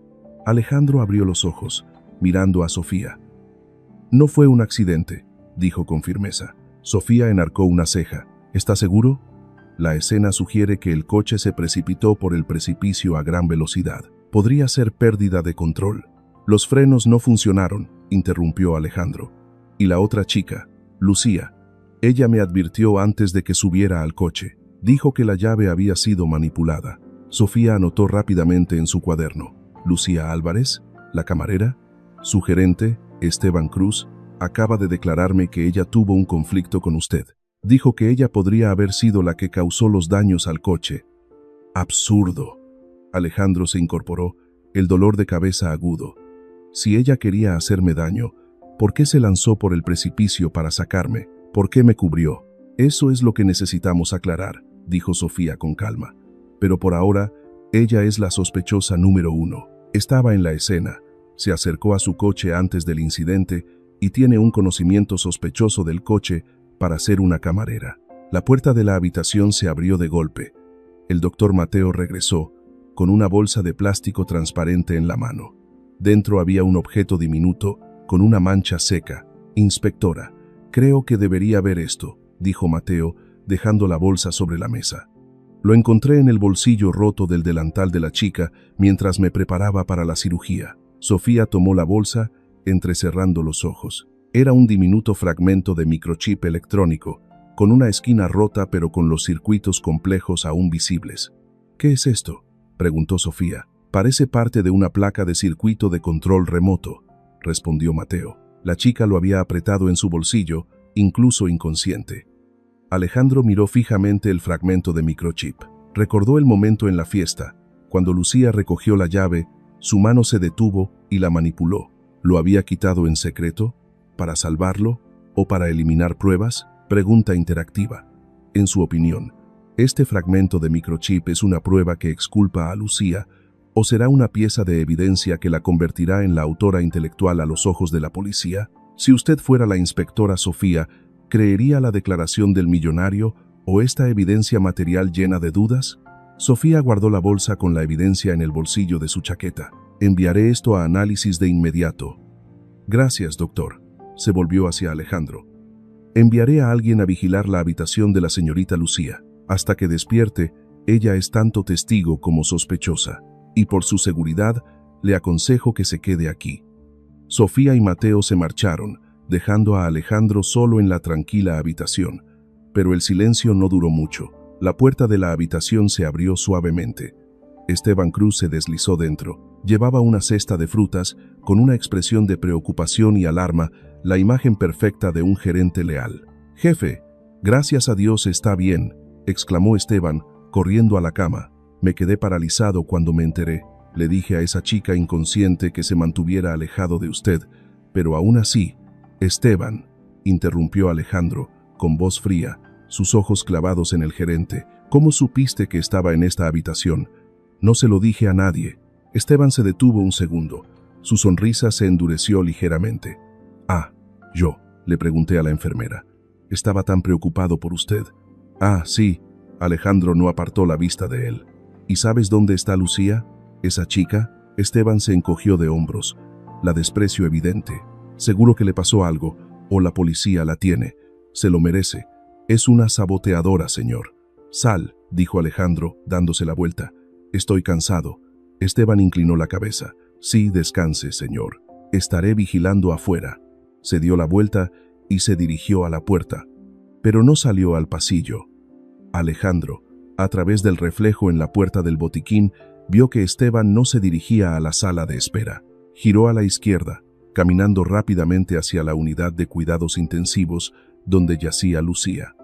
Alejandro abrió los ojos, mirando a Sofía. No fue un accidente, dijo con firmeza. Sofía enarcó una ceja. ¿Está seguro? La escena sugiere que el coche se precipitó por el precipicio a gran velocidad. Podría ser pérdida de control. Los frenos no funcionaron, interrumpió Alejandro. Y la otra chica, Lucía. Ella me advirtió antes de que subiera al coche. Dijo que la llave había sido manipulada. Sofía anotó rápidamente en su cuaderno. Lucía Álvarez, la camarera, su gerente, Esteban Cruz, acaba de declararme que ella tuvo un conflicto con usted. Dijo que ella podría haber sido la que causó los daños al coche. Absurdo. Alejandro se incorporó, el dolor de cabeza agudo. Si ella quería hacerme daño, ¿por qué se lanzó por el precipicio para sacarme? ¿Por qué me cubrió? Eso es lo que necesitamos aclarar, dijo Sofía con calma. Pero por ahora, ella es la sospechosa número 1. Estaba en la escena, se acercó a su coche antes del incidente y tiene un conocimiento sospechoso del coche para ser una camarera. La puerta de la habitación se abrió de golpe. El doctor Mateo regresó, con una bolsa de plástico transparente en la mano. Dentro había un objeto diminuto, con una mancha seca. Inspectora, creo que debería ver esto, dijo Mateo, dejando la bolsa sobre la mesa. Lo encontré en el bolsillo roto del delantal de la chica mientras me preparaba para la cirugía. Sofía tomó la bolsa, entrecerrando los ojos. Era un diminuto fragmento de microchip electrónico, con una esquina rota pero con los circuitos complejos aún visibles. ¿Qué es esto?, preguntó Sofía. Parece parte de una placa de circuito de control remoto, respondió Mateo. La chica lo había apretado en su bolsillo, incluso inconsciente. Alejandro miró fijamente el fragmento de microchip. Recordó el momento en la fiesta, cuando Lucía recogió la llave, su mano se detuvo y la manipuló. ¿Lo había quitado en secreto? ¿Para salvarlo? ¿O para eliminar pruebas? Pregunta interactiva. En su opinión, ¿este fragmento de microchip es una prueba que exculpa a Lucía o será una pieza de evidencia que la convertirá en la autora intelectual a los ojos de la policía? Si usted fuera la inspectora Sofía, ¿creería la declaración del millonario o esta evidencia material llena de dudas? Sofía guardó la bolsa con la evidencia en el bolsillo de su chaqueta. Enviaré esto a análisis de inmediato. Gracias, doctor. Se volvió hacia Alejandro. Enviaré a alguien a vigilar la habitación de la señorita Lucía. Hasta que despierte, ella es tanto testigo como sospechosa. Y por su seguridad, le aconsejo que se quede aquí. Sofía y Mateo se marcharon, dejando a Alejandro solo en la tranquila habitación. Pero el silencio no duró mucho. La puerta de la habitación se abrió suavemente. Esteban Cruz se deslizó dentro. Llevaba una cesta de frutas, con una expresión de preocupación y alarma, la imagen perfecta de un gerente leal. «Jefe, gracias a Dios está bien», exclamó Esteban, corriendo a la cama. Me quedé paralizado cuando me enteré. Le dije a esa chica inconsciente que se mantuviera alejado de usted, pero aún así... Esteban, interrumpió Alejandro, con voz fría, sus ojos clavados en el gerente. ¿Cómo supiste que estaba en esta habitación? No se lo dije a nadie. Esteban se detuvo un segundo. Su sonrisa se endureció ligeramente. Ah, yo, le pregunté a la enfermera. Estaba tan preocupado por usted. Ah, sí. Alejandro no apartó la vista de él. ¿Y sabes dónde está Lucía? ¿Esa chica? Esteban se encogió de hombros. La desprecio evidente. Seguro que le pasó algo, o la policía la tiene. Se lo merece. Es una saboteadora, señor. Sal, dijo Alejandro, dándose la vuelta. Estoy cansado. Esteban inclinó la cabeza. Sí, descanse, señor. Estaré vigilando afuera. Se dio la vuelta y se dirigió a la puerta. Pero no salió al pasillo. Alejandro, a través del reflejo en la puerta del botiquín, vio que Esteban no se dirigía a la sala de espera. Giró a la izquierda, caminando rápidamente hacia la unidad de cuidados intensivos, donde yacía Lucía.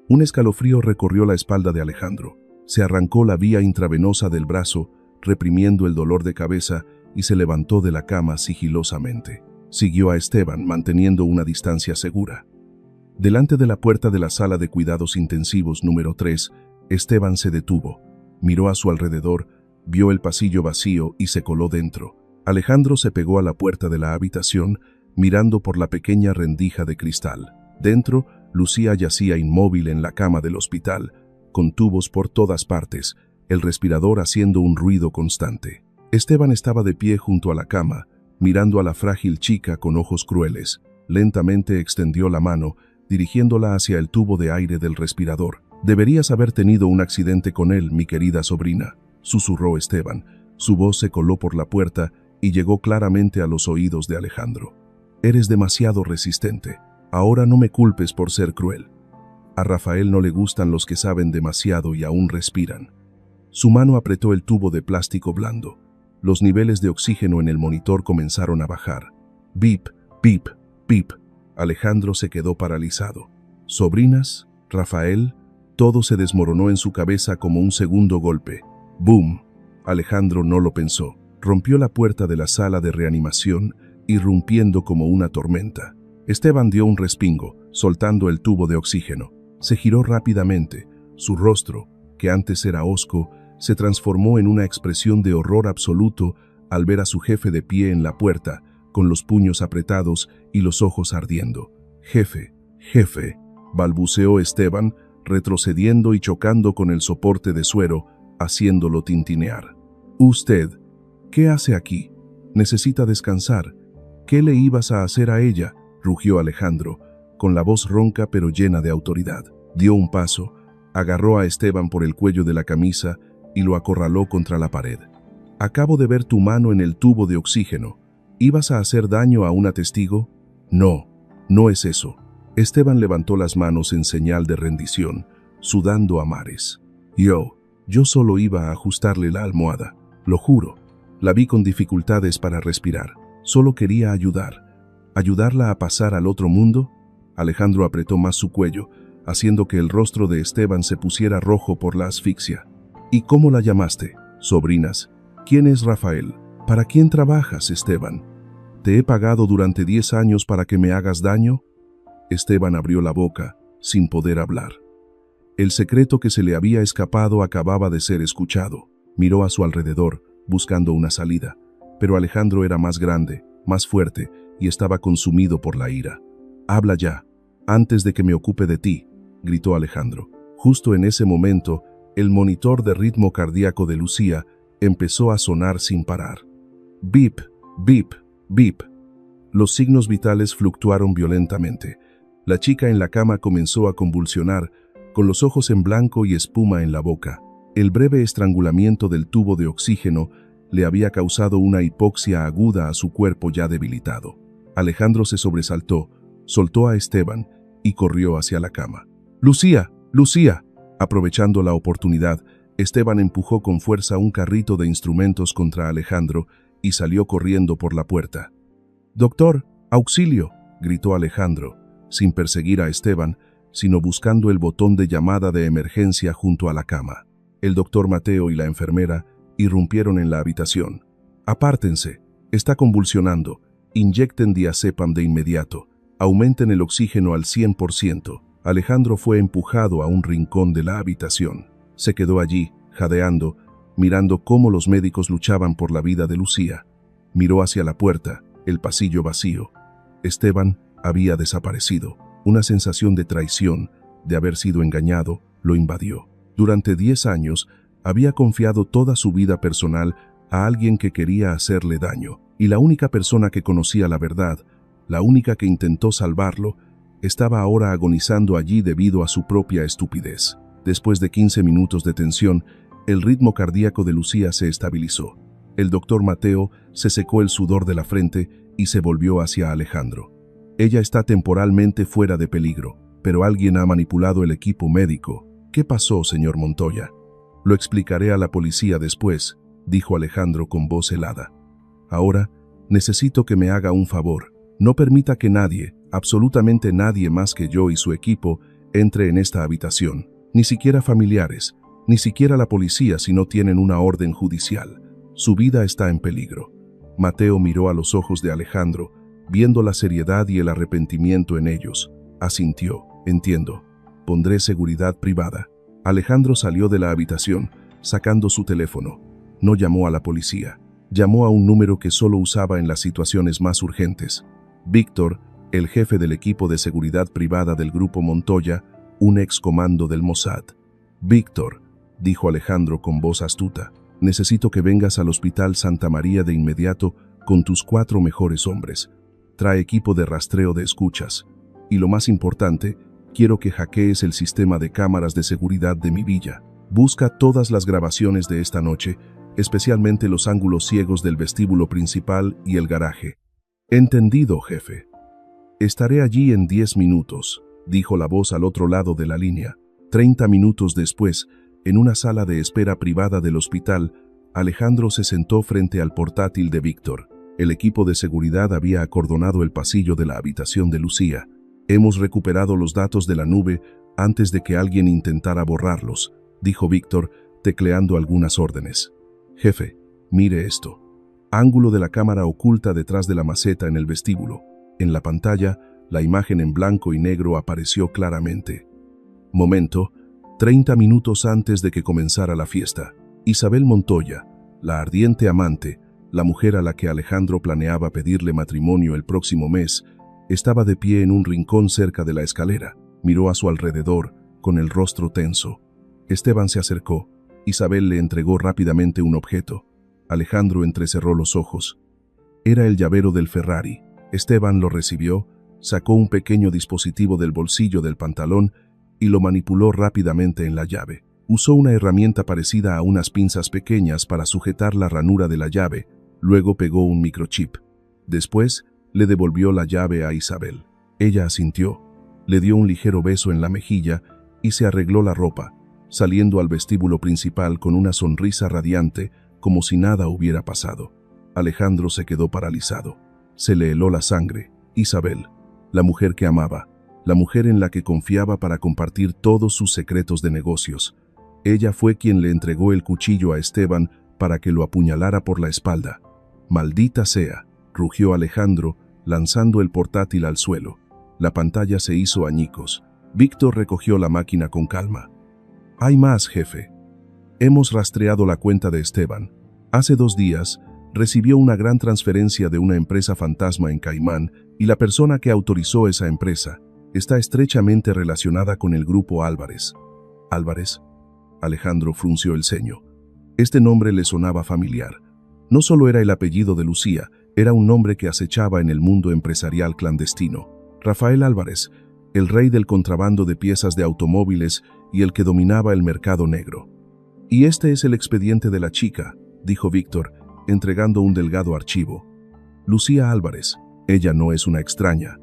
Un escalofrío recorrió la espalda de Alejandro. Se arrancó la vía intravenosa del brazo, reprimiendo el dolor de cabeza, y se levantó de la cama sigilosamente. Siguió a Esteban, manteniendo una distancia segura. Delante de la puerta de la sala de cuidados intensivos número 3, Esteban se detuvo, miró a su alrededor, vio el pasillo vacío y se coló dentro. Alejandro se pegó a la puerta de la habitación, mirando por la pequeña rendija de cristal. Dentro, Lucía yacía inmóvil en la cama del hospital, con tubos por todas partes, el respirador haciendo un ruido constante. Esteban estaba de pie junto a la cama, mirando a la frágil chica con ojos crueles. Lentamente extendió la mano, dirigiéndola hacia el tubo de aire del respirador. «Deberías haber tenido un accidente con él, mi querida sobrina», susurró Esteban. Su voz se coló por la puerta y llegó claramente a los oídos de Alejandro. «Eres demasiado resistente. Ahora no me culpes por ser cruel. A Rafael no le gustan los que saben demasiado y aún respiran». Su mano apretó el tubo de plástico blando. Los niveles de oxígeno en el monitor comenzaron a bajar. Bip, bip, bip. Alejandro se quedó paralizado. ¿Sobrinas? ¿Rafael? Todo se desmoronó en su cabeza como un segundo golpe. ¡Boom! Alejandro no lo pensó. Rompió la puerta de la sala de reanimación, irrumpiendo como una tormenta. Esteban dio un respingo, soltando el tubo de oxígeno. Se giró rápidamente. Su rostro, que antes era hosco, se transformó en una expresión de horror absoluto al ver a su jefe de pie en la puerta, con los puños apretados y los ojos ardiendo. «Jefe, jefe», balbuceó Esteban, retrocediendo y chocando con el soporte de suero, haciéndolo tintinear. «Usted, ¿qué hace aquí? Necesita descansar. ¿Qué le ibas a hacer a ella?», rugió Alejandro, con la voz ronca pero llena de autoridad. Dio un paso, agarró a Esteban por el cuello de la camisa y lo acorraló contra la pared. «Acabo de ver tu mano en el tubo de oxígeno. ¿Ibas a hacer daño a una testigo?». «No, no es eso». Esteban levantó las manos en señal de rendición, sudando a mares. Yo solo iba a ajustarle la almohada, lo juro. La vi con dificultades para respirar. Solo quería ayudar. ¿Ayudarla a pasar al otro mundo?». Alejandro apretó más su cuello, haciendo que el rostro de Esteban se pusiera rojo por la asfixia. «¿Y cómo la llamaste?». «Sobrinas». «¿Quién es Rafael?». «¿Para quién trabajas, Esteban?». «¿Te he pagado durante 10 años para que me hagas daño?». Esteban abrió la boca, sin poder hablar. El secreto que se le había escapado acababa de ser escuchado. Miró a su alrededor, buscando una salida. Pero Alejandro era más grande, más fuerte, y estaba consumido por la ira. «Habla ya, antes de que me ocupe de ti», gritó Alejandro. Justo en ese momento, el monitor de ritmo cardíaco de Lucía empezó a sonar sin parar. Bip, bip, bip. Los signos vitales fluctuaron violentamente. La chica en la cama comenzó a convulsionar, con los ojos en blanco y espuma en la boca. El breve estrangulamiento del tubo de oxígeno le había causado una hipoxia aguda a su cuerpo ya debilitado. Alejandro se sobresaltó, soltó a Esteban y corrió hacia la cama. «¡Lucía! ¡Lucía!». Aprovechando la oportunidad, Esteban empujó con fuerza un carrito de instrumentos contra Alejandro y salió corriendo por la puerta. «¡Doctor! ¡Auxilio!», gritó Alejandro, sin perseguir a Esteban, sino buscando el botón de llamada de emergencia junto a la cama. El doctor Mateo y la enfermera irrumpieron en la habitación. «Apártense, está convulsionando, inyecten diazepam de inmediato, aumenten el oxígeno al 100%. Alejandro fue empujado a un rincón de la habitación. Se quedó allí, jadeando, mirando cómo los médicos luchaban por la vida de Lucía. Miró hacia la puerta, el pasillo vacío. Esteban había desaparecido. Una sensación de traición, de haber sido engañado, lo invadió. Durante 10 años, había confiado toda su vida personal a alguien que quería hacerle daño, y la única persona que conocía la verdad, la única que intentó salvarlo, estaba ahora agonizando allí debido a su propia estupidez. Después de 15 minutos de tensión, el ritmo cardíaco de Lucía se estabilizó. El doctor Mateo se secó el sudor de la frente y se volvió hacia Alejandro. «Ella está temporalmente fuera de peligro, pero alguien ha manipulado el equipo médico. ¿Qué pasó, señor Montoya?» «Lo explicaré a la policía después», dijo Alejandro con voz helada. «Ahora, necesito que me haga un favor. No permita que nadie, absolutamente nadie más que yo y su equipo, entre en esta habitación. Ni siquiera familiares, ni siquiera la policía si no tienen una orden judicial. Su vida está en peligro». Mateo miró a los ojos de Alejandro, viendo la seriedad y el arrepentimiento en ellos. Asintió. «Entiendo. Pondré seguridad privada». Alejandro salió de la habitación, sacando su teléfono. No llamó a la policía. Llamó a un número que solo usaba en las situaciones más urgentes. Víctor, el jefe del equipo de seguridad privada del grupo Montoya, un ex comando del Mossad. «Víctor», dijo Alejandro con voz astuta, «necesito que vengas al Hospital Santa María de inmediato con tus 4 mejores hombres. Trae equipo de rastreo de escuchas. Y lo más importante, quiero que hackees el sistema de cámaras de seguridad de mi villa. Busca todas las grabaciones de esta noche, especialmente los ángulos ciegos del vestíbulo principal y el garaje». «Entendido, jefe». «Estaré allí en 10 minutos», dijo la voz al otro lado de la línea. 30 minutos después, en una sala de espera privada del hospital, Alejandro se sentó frente al portátil de Víctor. El equipo de seguridad había acordonado el pasillo de la habitación de Lucía. «Hemos recuperado los datos de la nube antes de que alguien intentara borrarlos», dijo Víctor, tecleando algunas órdenes. «Jefe, mire esto». Ángulo de la cámara oculta detrás de la maceta en el vestíbulo. En la pantalla, la imagen en blanco y negro apareció claramente. Momento, 30 minutos antes de que comenzara la fiesta. Isabel Montoya, la ardiente amante, la mujer a la que Alejandro planeaba pedirle matrimonio el próximo mes, estaba de pie en un rincón cerca de la escalera. Miró a su alrededor, con el rostro tenso. Esteban se acercó. Isabel le entregó rápidamente un objeto. Alejandro entrecerró los ojos. Era el llavero del Ferrari. Esteban lo recibió, sacó un pequeño dispositivo del bolsillo del pantalón y lo manipuló rápidamente en la llave. Usó una herramienta parecida a unas pinzas pequeñas para sujetar la ranura de la llave, luego pegó un microchip. Después, le devolvió la llave a Isabel. Ella asintió, le dio un ligero beso en la mejilla y se arregló la ropa, saliendo al vestíbulo principal con una sonrisa radiante, como si nada hubiera pasado. Alejandro se quedó paralizado. Se le heló la sangre. Isabel, la mujer que amaba, la mujer en la que confiaba para compartir todos sus secretos de negocios. Ella fue quien le entregó el cuchillo a Esteban para que lo apuñalara por la espalda. «Maldita sea», rugió Alejandro, lanzando el portátil al suelo. La pantalla se hizo añicos. Víctor recogió la máquina con calma. «Hay más, jefe. Hemos rastreado la cuenta de Esteban. Hace 2 días, recibió una gran transferencia de una empresa fantasma en Caimán y la persona que autorizó esa empresa está estrechamente relacionada con el grupo Álvarez». «¿Álvarez?». Alejandro frunció el ceño. Este nombre le sonaba familiar. No solo era el apellido de Lucía, era un nombre que acechaba en el mundo empresarial clandestino. Rafael Álvarez, el rey del contrabando de piezas de automóviles y el que dominaba el mercado negro. «Y este es el expediente de la chica», dijo Víctor, entregando un delgado archivo. «Lucía Álvarez. Ella no es una extraña.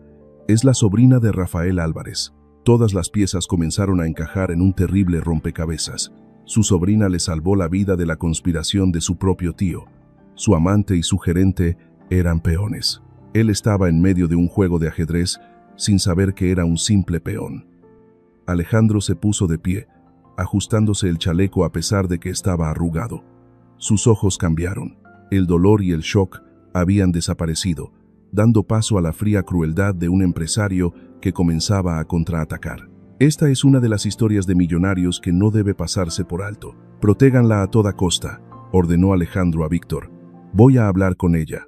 Es la sobrina de Rafael Álvarez». Todas las piezas comenzaron a encajar en un terrible rompecabezas. Su sobrina le salvó la vida de la conspiración de su propio tío. Su amante y su gerente eran peones. Él estaba en medio de un juego de ajedrez sin saber que era un simple peón. Alejandro se puso de pie, ajustándose el chaleco a pesar de que estaba arrugado. Sus ojos cambiaron. El dolor y el shock habían desaparecido, dando paso a la fría crueldad de un empresario que comenzaba a contraatacar. Esta es una de las historias de millonarios que no debe pasarse por alto. Protéganla a toda costa, ordenó Alejandro a Víctor. Voy a hablar con ella.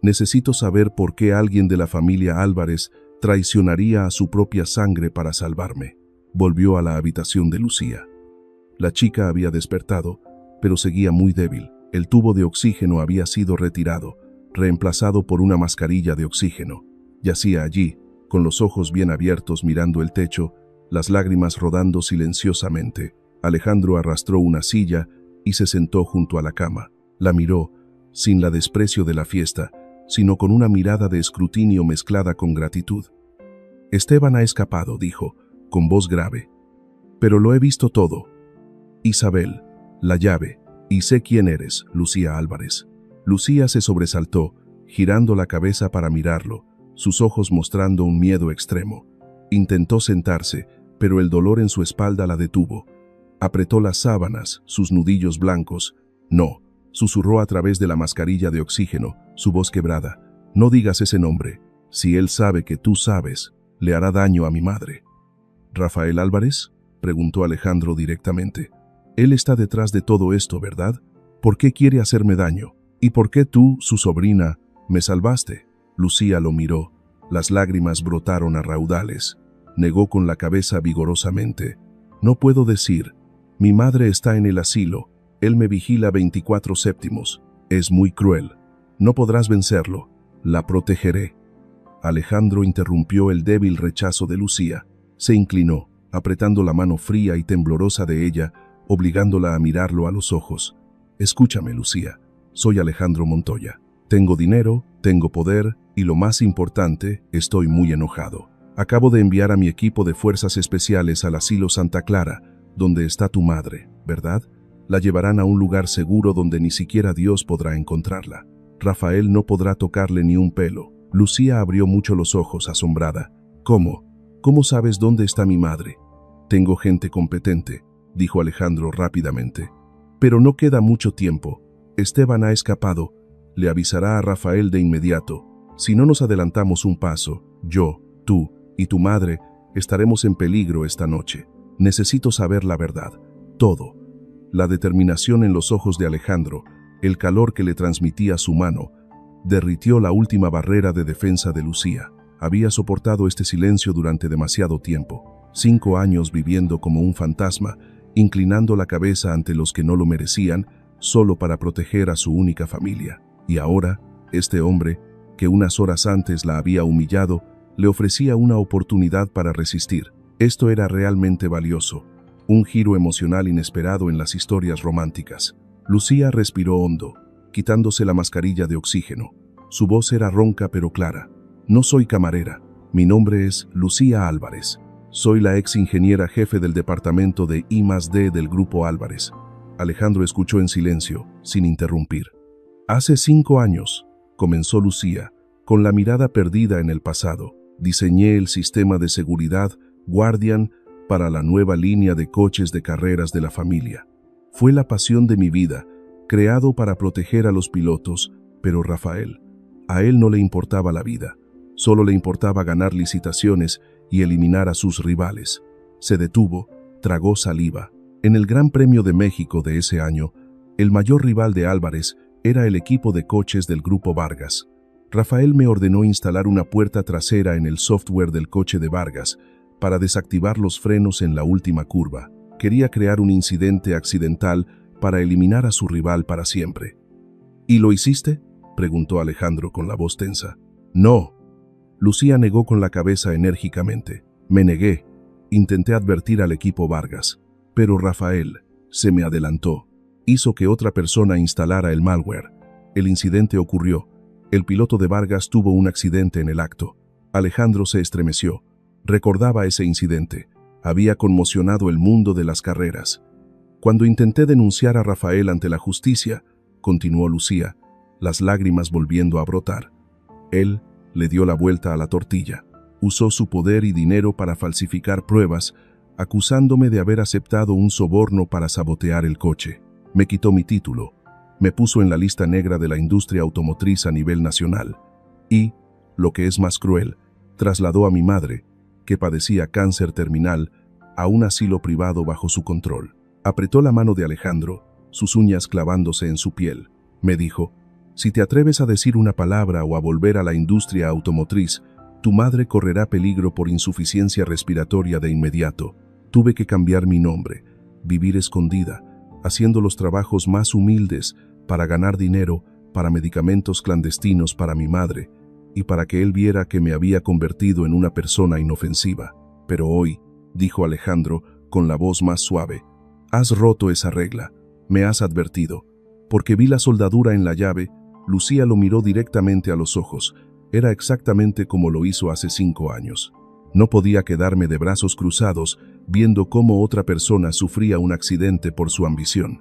Necesito saber por qué alguien de la familia Álvarez traicionaría a su propia sangre para salvarme. Volvió a la habitación de Lucía. La chica había despertado, pero seguía muy débil. El tubo de oxígeno había sido retirado, reemplazado por una mascarilla de oxígeno. Yacía allí, con los ojos bien abiertos mirando el techo, las lágrimas rodando silenciosamente. Alejandro arrastró una silla y se sentó junto a la cama. La miró, sin la desprecio de la fiesta, sino con una mirada de escrutinio mezclada con gratitud. Esteban ha escapado, dijo, con voz grave. Pero lo he visto todo. Isabel, la llave, y sé quién eres, Lucía Álvarez. Lucía se sobresaltó, girando la cabeza para mirarlo, sus ojos mostrando un miedo extremo. Intentó sentarse, pero el dolor en su espalda la detuvo. Apretó las sábanas, sus nudillos blancos. No, susurró a través de la mascarilla de oxígeno, su voz quebrada. No digas ese nombre. Si él sabe que tú sabes, le hará daño a mi madre. ¿Rafael Álvarez?, preguntó Alejandro directamente. Él está detrás de todo esto, ¿verdad? ¿Por qué quiere hacerme daño? ¿Y por qué tú, su sobrina, me salvaste? Lucía lo miró. Las lágrimas brotaron a raudales. Negó con la cabeza vigorosamente. No puedo decir. Mi madre está en el asilo. Él me vigila 24/7. Es muy cruel. No podrás vencerlo. La protegeré. Alejandro interrumpió el débil rechazo de Lucía. Se inclinó, apretando la mano fría y temblorosa de ella, obligándola a mirarlo a los ojos. Escúchame, Lucía. Soy Alejandro Montoya. Tengo dinero, tengo poder y, lo más importante, estoy muy enojado. Acabo de enviar a mi equipo de fuerzas especiales al asilo Santa Clara, donde está tu madre, ¿verdad? La llevarán a un lugar seguro donde ni siquiera Dios podrá encontrarla. Rafael no podrá tocarle ni un pelo. Lucía abrió mucho los ojos, asombrada. ¿Cómo? ¿Cómo sabes dónde está mi madre? Tengo gente competente, dijo Alejandro rápidamente. Pero no queda mucho tiempo. Esteban ha escapado. Le avisará a Rafael de inmediato. Si no nos adelantamos un paso, yo, tú y tu madre estaremos en peligro esta noche. Necesito saber la verdad. Todo. La determinación en los ojos de Alejandro, el calor que le transmitía su mano, derritió la última barrera de defensa de Lucía. Había soportado este silencio durante demasiado tiempo. 5 años viviendo como un fantasma, inclinando la cabeza ante los que no lo merecían, solo para proteger a su única familia. Y ahora, este hombre, que unas horas antes la había humillado, le ofrecía una oportunidad para resistir. Esto era realmente valioso. Un giro emocional inesperado en las historias románticas. Lucía respiró hondo, quitándose la mascarilla de oxígeno. Su voz era ronca pero clara. No soy camarera. Mi nombre es Lucía Álvarez. Soy la ex ingeniera jefe del departamento de I+D del Grupo Álvarez. Alejandro escuchó en silencio, sin interrumpir. Hace 5 años, comenzó Lucía, con la mirada perdida en el pasado, diseñé el sistema de seguridad Guardian para la nueva línea de coches de carreras de la familia. Fue la pasión de mi vida, creado para proteger a los pilotos, pero Rafael, a él no le importaba la vida, solo le importaba ganar licitaciones y eliminar a sus rivales. Se detuvo, tragó saliva. En el Gran Premio de México de ese año, el mayor rival de Álvarez era el equipo de coches del Grupo Vargas. Rafael me ordenó instalar una puerta trasera en el software del coche de Vargas para desactivar los frenos en la última curva. Quería crear un incidente accidental para eliminar a su rival para siempre. ¿Y lo hiciste?, preguntó Alejandro con la voz tensa. No. Lucía negó con la cabeza enérgicamente. Me negué. Intenté advertir al equipo Vargas. Pero Rafael se me adelantó. Hizo que otra persona instalara el malware. El incidente ocurrió. El piloto de Vargas tuvo un accidente en el acto. Alejandro se estremeció. Recordaba ese incidente. Había conmocionado el mundo de las carreras. Cuando intenté denunciar a Rafael ante la justicia, continuó Lucía, las lágrimas volviendo a brotar. Él le dio la vuelta a la tortilla. Usó su poder y dinero para falsificar pruebas, acusándome de haber aceptado un soborno para sabotear el coche. Me quitó mi título. Me puso en la lista negra de la industria automotriz a nivel nacional. Y, lo que es más cruel, trasladó a mi madre, que padecía cáncer terminal, a un asilo privado bajo su control. Apretó la mano de Alejandro, sus uñas clavándose en su piel. Me dijo: si te atreves a decir una palabra o a volver a la industria automotriz, tu madre correrá peligro por insuficiencia respiratoria de inmediato. Tuve que cambiar mi nombre, vivir escondida, haciendo los trabajos más humildes para ganar dinero para medicamentos clandestinos para mi madre y para que él viera que me había convertido en una persona inofensiva. Pero hoy, dijo Alejandro con la voz más suave, has roto esa regla, me has advertido. Porque vi la soldadura en la llave, Lucía lo miró directamente a los ojos. Era exactamente como lo hizo hace 5 años. No podía quedarme de brazos cruzados viendo cómo otra persona sufría un accidente por su ambición.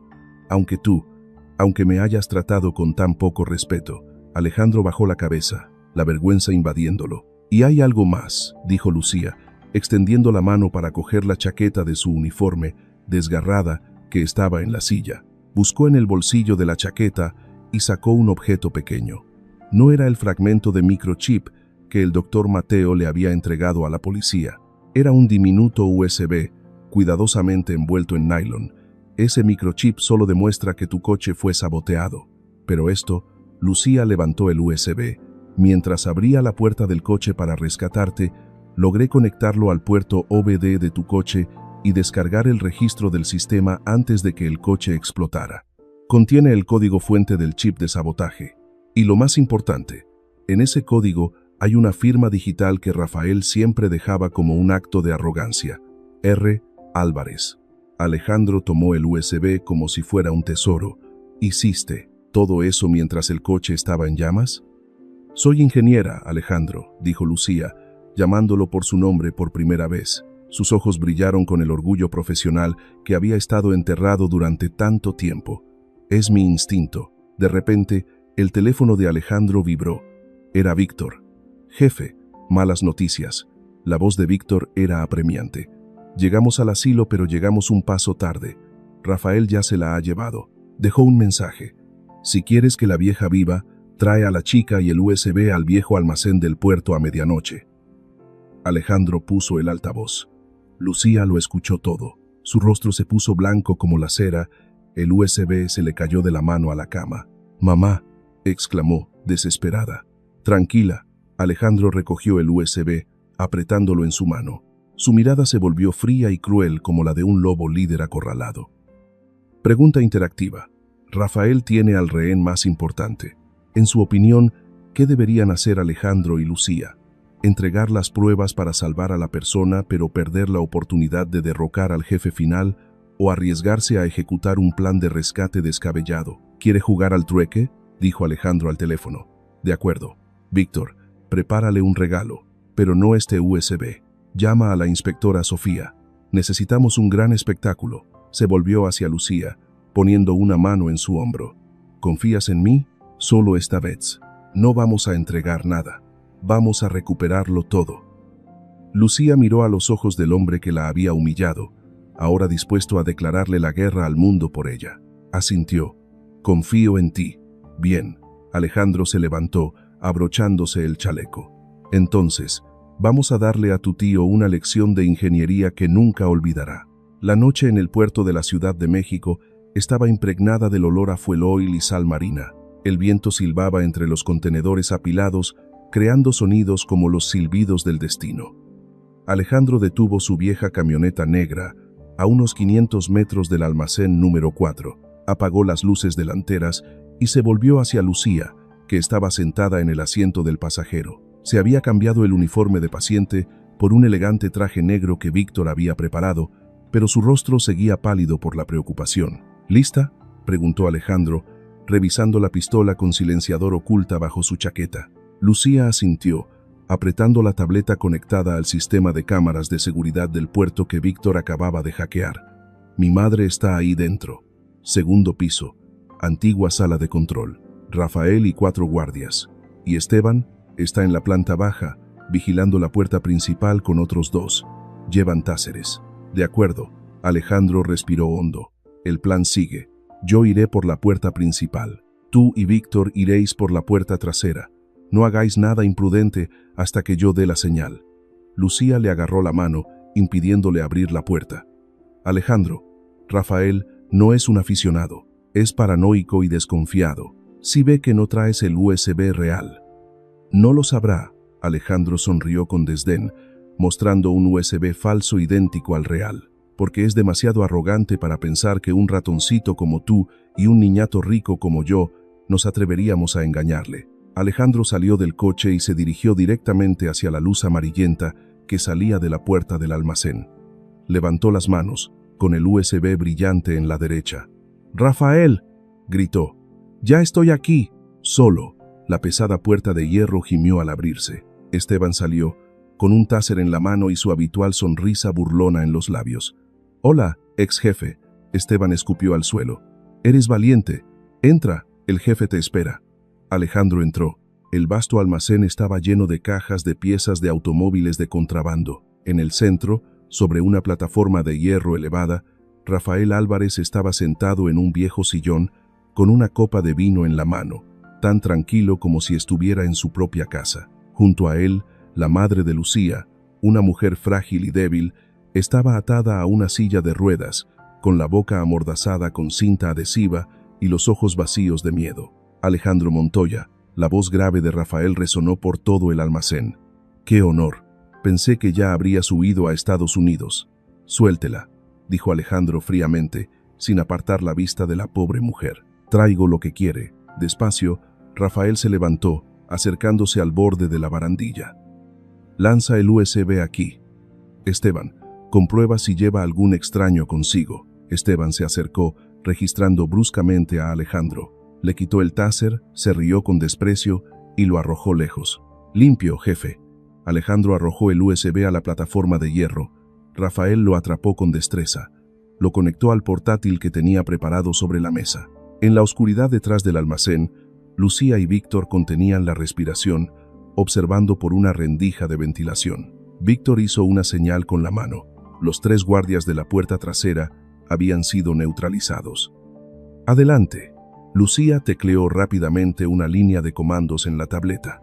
Aunque me hayas tratado con tan poco respeto. Alejandro bajó la cabeza, la vergüenza invadiéndolo. Y hay algo más, dijo Lucía, extendiendo la mano para coger la chaqueta de su uniforme, desgarrada, que estaba en la silla. Buscó en el bolsillo de la chaqueta y sacó un objeto pequeño. No era el fragmento de microchip que el doctor Mateo le había entregado a la policía. Era un diminuto USB, cuidadosamente envuelto en nylon. Ese microchip solo demuestra que tu coche fue saboteado. Pero esto, Lucía levantó el USB. Mientras abría la puerta del coche para rescatarte, logré conectarlo al puerto OBD de tu coche y descargar el registro del sistema antes de que el coche explotara. Contiene el código fuente del chip de sabotaje. Y lo más importante, en ese código hay una firma digital que Rafael siempre dejaba como un acto de arrogancia. R. Álvarez. Alejandro tomó el USB como si fuera un tesoro. ¿Hiciste todo eso mientras el coche estaba en llamas? Soy ingeniera, Alejandro, dijo Lucía, llamándolo por su nombre por primera vez. Sus ojos brillaron con el orgullo profesional que había estado enterrado durante tanto tiempo. Es mi instinto. De repente, el teléfono de Alejandro vibró. Era Víctor. Jefe, malas noticias. La voz de Víctor era apremiante. Llegamos al asilo, pero llegamos un paso tarde. Rafael ya se la ha llevado. Dejó un mensaje. Si quieres que la vieja viva, trae a la chica y el USB al viejo almacén del puerto a medianoche. Alejandro puso el altavoz. Lucía lo escuchó todo. Su rostro se puso blanco como la cera. El USB se le cayó de la mano a la cama. «Mamá», exclamó, desesperada. «Tranquila». Alejandro recogió el USB, apretándolo en su mano. Su mirada se volvió fría y cruel como la de un lobo líder acorralado. Pregunta interactiva. Rafael tiene al rehén más importante. En su opinión, ¿qué deberían hacer Alejandro y Lucía? ¿Entregar las pruebas para salvar a la persona pero perder la oportunidad de derrocar al jefe final o arriesgarse a ejecutar un plan de rescate descabellado? ¿Quiere jugar al trueque?, dijo Alejandro al teléfono. De acuerdo. Víctor, prepárale un regalo, pero no este USB. Llama a la inspectora Sofía. Necesitamos un gran espectáculo. Se volvió hacia Lucía, poniendo una mano en su hombro. ¿Confías en mí? Solo esta vez. No vamos a entregar nada. Vamos a recuperarlo todo. Lucía miró a los ojos del hombre que la había humillado, ahora dispuesto a declararle la guerra al mundo por ella. Asintió. Confío en ti. Bien. Alejandro se levantó, abrochándose el chaleco. Entonces, vamos a darle a tu tío una lección de ingeniería que nunca olvidará. La noche en el puerto de la Ciudad de México estaba impregnada del olor a fuel oil y sal marina. El viento silbaba entre los contenedores apilados, creando sonidos como los silbidos del destino. Alejandro detuvo su vieja camioneta negra a unos 500 metros del almacén número 4, apagó las luces delanteras y se volvió hacia Lucía, que estaba sentada en el asiento del pasajero. Se había cambiado el uniforme de paciente por un elegante traje negro que Víctor había preparado, pero su rostro seguía pálido por la preocupación. ¿Lista?, preguntó Alejandro, revisando la pistola con silenciador oculta bajo su chaqueta. Lucía asintió, apretando la tableta conectada al sistema de cámaras de seguridad del puerto que Víctor acababa de hackear. Mi madre está ahí dentro. Segundo piso. Antigua sala de control. Rafael y 4 guardias. Y Esteban está en la planta baja, vigilando la puerta principal con otros 2. Llevan táseres. De acuerdo. Alejandro respiró hondo. El plan sigue. Yo iré por la puerta principal. Tú y Víctor iréis por la puerta trasera. No hagáis nada imprudente hasta que yo dé la señal. Lucía le agarró la mano, impidiéndole abrir la puerta. Alejandro, Rafael no es un aficionado, es paranoico y desconfiado. Si ve que no traes el USB real. No lo sabrá. Alejandro sonrió con desdén, mostrando un USB falso idéntico al real, porque es demasiado arrogante para pensar que un ratoncito como tú y un niñato rico como yo nos atreveríamos a engañarle. Alejandro salió del coche y se dirigió directamente hacia la luz amarillenta que salía de la puerta del almacén. Levantó las manos, con el USB brillante en la derecha. «¡Rafael!», gritó. «¡Ya estoy aquí!». Solo. La pesada puerta de hierro gimió al abrirse. Esteban salió, con un taser en la mano y su habitual sonrisa burlona en los labios. «Hola, ex jefe», Esteban escupió al suelo. «Eres valiente. Entra, el jefe te espera». Alejandro entró. El vasto almacén estaba lleno de cajas de piezas de automóviles de contrabando. En el centro, sobre una plataforma de hierro elevada, Rafael Álvarez estaba sentado en un viejo sillón con una copa de vino en la mano, tan tranquilo como si estuviera en su propia casa. Junto a él, la madre de Lucía, una mujer frágil y débil, estaba atada a una silla de ruedas, con la boca amordazada con cinta adhesiva y los ojos vacíos de miedo. Alejandro Montoya, la voz grave de Rafael resonó por todo el almacén. «¡Qué honor! Pensé que ya habrías huido a Estados Unidos». «Suéltela», dijo Alejandro fríamente, sin apartar la vista de la pobre mujer. «Traigo lo que quiere». Despacio, Rafael se levantó, acercándose al borde de la barandilla. «Lanza el USB aquí. Esteban, comprueba si lleva algún extraño consigo». Esteban se acercó, registrando bruscamente a Alejandro. Le quitó el taser, se rió con desprecio y lo arrojó lejos. «Limpio, jefe». Alejandro arrojó el USB a la plataforma de hierro. Rafael lo atrapó con destreza. Lo conectó al portátil que tenía preparado sobre la mesa. En la oscuridad detrás del almacén, Lucía y Víctor contenían la respiración, observando por una rendija de ventilación. Víctor hizo una señal con la mano. Los 3 guardias de la puerta trasera habían sido neutralizados. «Adelante». Lucía tecleó rápidamente una línea de comandos en la tableta.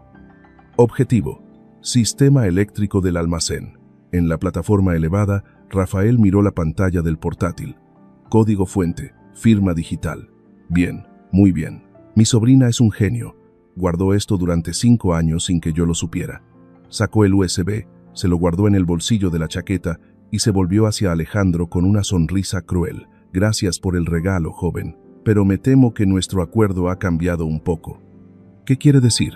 Objetivo: sistema eléctrico del almacén. En la plataforma elevada, Rafael miró la pantalla del portátil. Código fuente, firma digital. Bien, muy bien. Mi sobrina es un genio. Guardó esto durante 5 años sin que yo lo supiera. Sacó el USB, se lo guardó en el bolsillo de la chaqueta y se volvió hacia Alejandro con una sonrisa cruel. «Gracias por el regalo, joven. Pero me temo que nuestro acuerdo ha cambiado un poco». «¿Qué quiere decir?».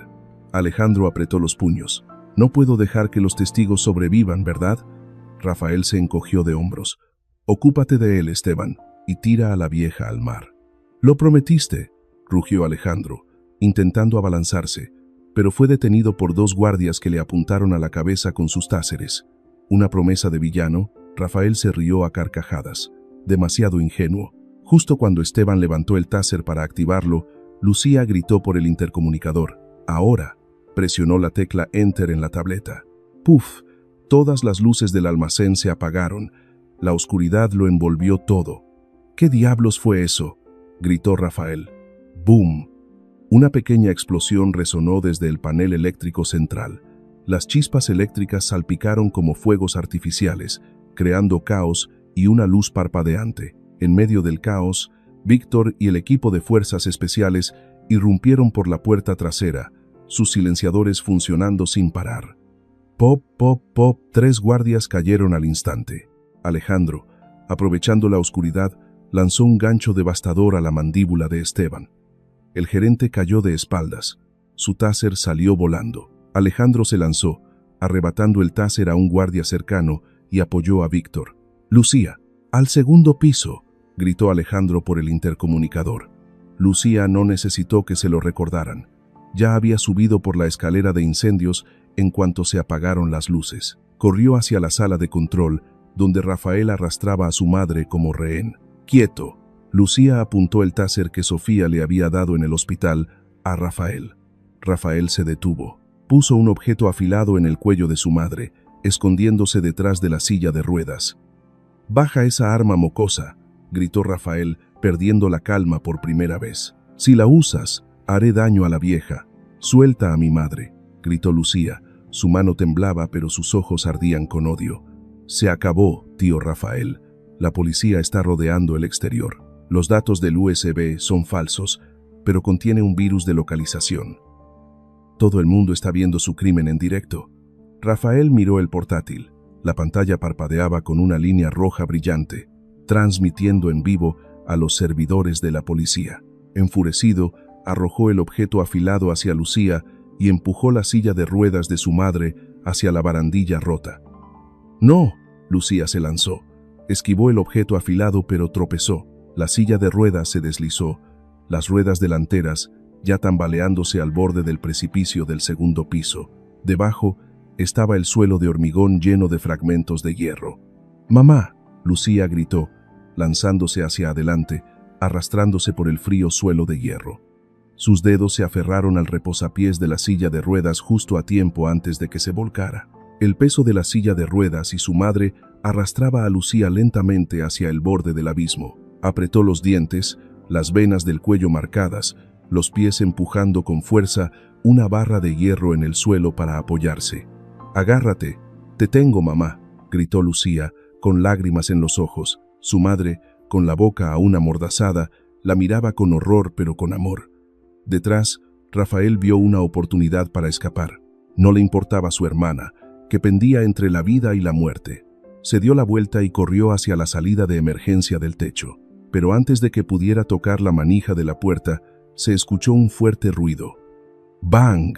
Alejandro apretó los puños. «No puedo dejar que los testigos sobrevivan, ¿verdad?». Rafael se encogió de hombros. «Ocúpate de él, Esteban, y tira a la vieja al mar». «Lo prometiste», rugió Alejandro, intentando abalanzarse, pero fue detenido por 2 guardias que le apuntaron a la cabeza con sus táseres. Una promesa de villano. Rafael se rió a carcajadas. Demasiado ingenuo. Justo cuando Esteban levantó el taser para activarlo, Lucía gritó por el intercomunicador. «Ahora». Presionó la tecla Enter en la tableta. ¡Puf! Todas las luces del almacén se apagaron. La oscuridad lo envolvió todo. «¿Qué diablos fue eso?», gritó Rafael. ¡Boom! Una pequeña explosión resonó desde el panel eléctrico central. Las chispas eléctricas salpicaron como fuegos artificiales, creando caos y una luz parpadeante. En medio del caos, Víctor y el equipo de fuerzas especiales irrumpieron por la puerta trasera, sus silenciadores funcionando sin parar. Pop, pop, pop, 3 guardias cayeron al instante. Alejandro, aprovechando la oscuridad, lanzó un gancho devastador a la mandíbula de Esteban. El gerente cayó de espaldas. Su taser salió volando. Alejandro se lanzó, arrebatando el taser a un guardia cercano y apoyó a Víctor. «Lucía, al segundo piso», gritó Alejandro por el intercomunicador. Lucía no necesitó que se lo recordaran. Ya había subido por la escalera de incendios en cuanto se apagaron las luces. Corrió hacia la sala de control, donde Rafael arrastraba a su madre como rehén. «¡Quieto!». Lucía apuntó el taser que Sofía le había dado en el hospital a Rafael. Rafael se detuvo. Puso un objeto afilado en el cuello de su madre, escondiéndose detrás de la silla de ruedas. «Baja esa arma mocosa», gritó Rafael, perdiendo la calma por primera vez. «Si la usas, haré daño a la vieja. Suelta a mi madre», gritó Lucía. Su mano temblaba, pero sus ojos ardían con odio. «Se acabó, tío Rafael. La policía está rodeando el exterior. Los datos del USB son falsos, pero contiene un virus de localización. Todo el mundo está viendo su crimen en directo». Rafael miró el portátil. La pantalla parpadeaba con una línea roja brillante, transmitiendo en vivo a los servidores de la policía. Enfurecido, arrojó el objeto afilado hacia Lucía y empujó la silla de ruedas de su madre hacia la barandilla rota. «¡No!», Lucía se lanzó. Esquivó el objeto afilado, pero tropezó. La silla de ruedas se deslizó, las ruedas delanteras ya tambaleándose al borde del precipicio del segundo piso. Debajo estaba el suelo de hormigón lleno de fragmentos de hierro. «¡Mamá!», Lucía gritó, lanzándose hacia adelante, arrastrándose por el frío suelo de hierro. Sus dedos se aferraron al reposapiés de la silla de ruedas justo a tiempo antes de que se volcara. El peso de la silla de ruedas y su madre arrastraba a Lucía lentamente hacia el borde del abismo. Apretó los dientes, las venas del cuello marcadas, los pies empujando con fuerza una barra de hierro en el suelo para apoyarse. «¡Agárrate! ¡Te tengo, mamá!», gritó Lucía, con lágrimas en los ojos. Su madre, con la boca aún amordazada, la miraba con horror pero con amor. Detrás, Rafael vio una oportunidad para escapar. No le importaba su hermana, que pendía entre la vida y la muerte. Se dio la vuelta y corrió hacia la salida de emergencia del techo. Pero antes de que pudiera tocar la manija de la puerta, se escuchó un fuerte ruido. ¡Bang!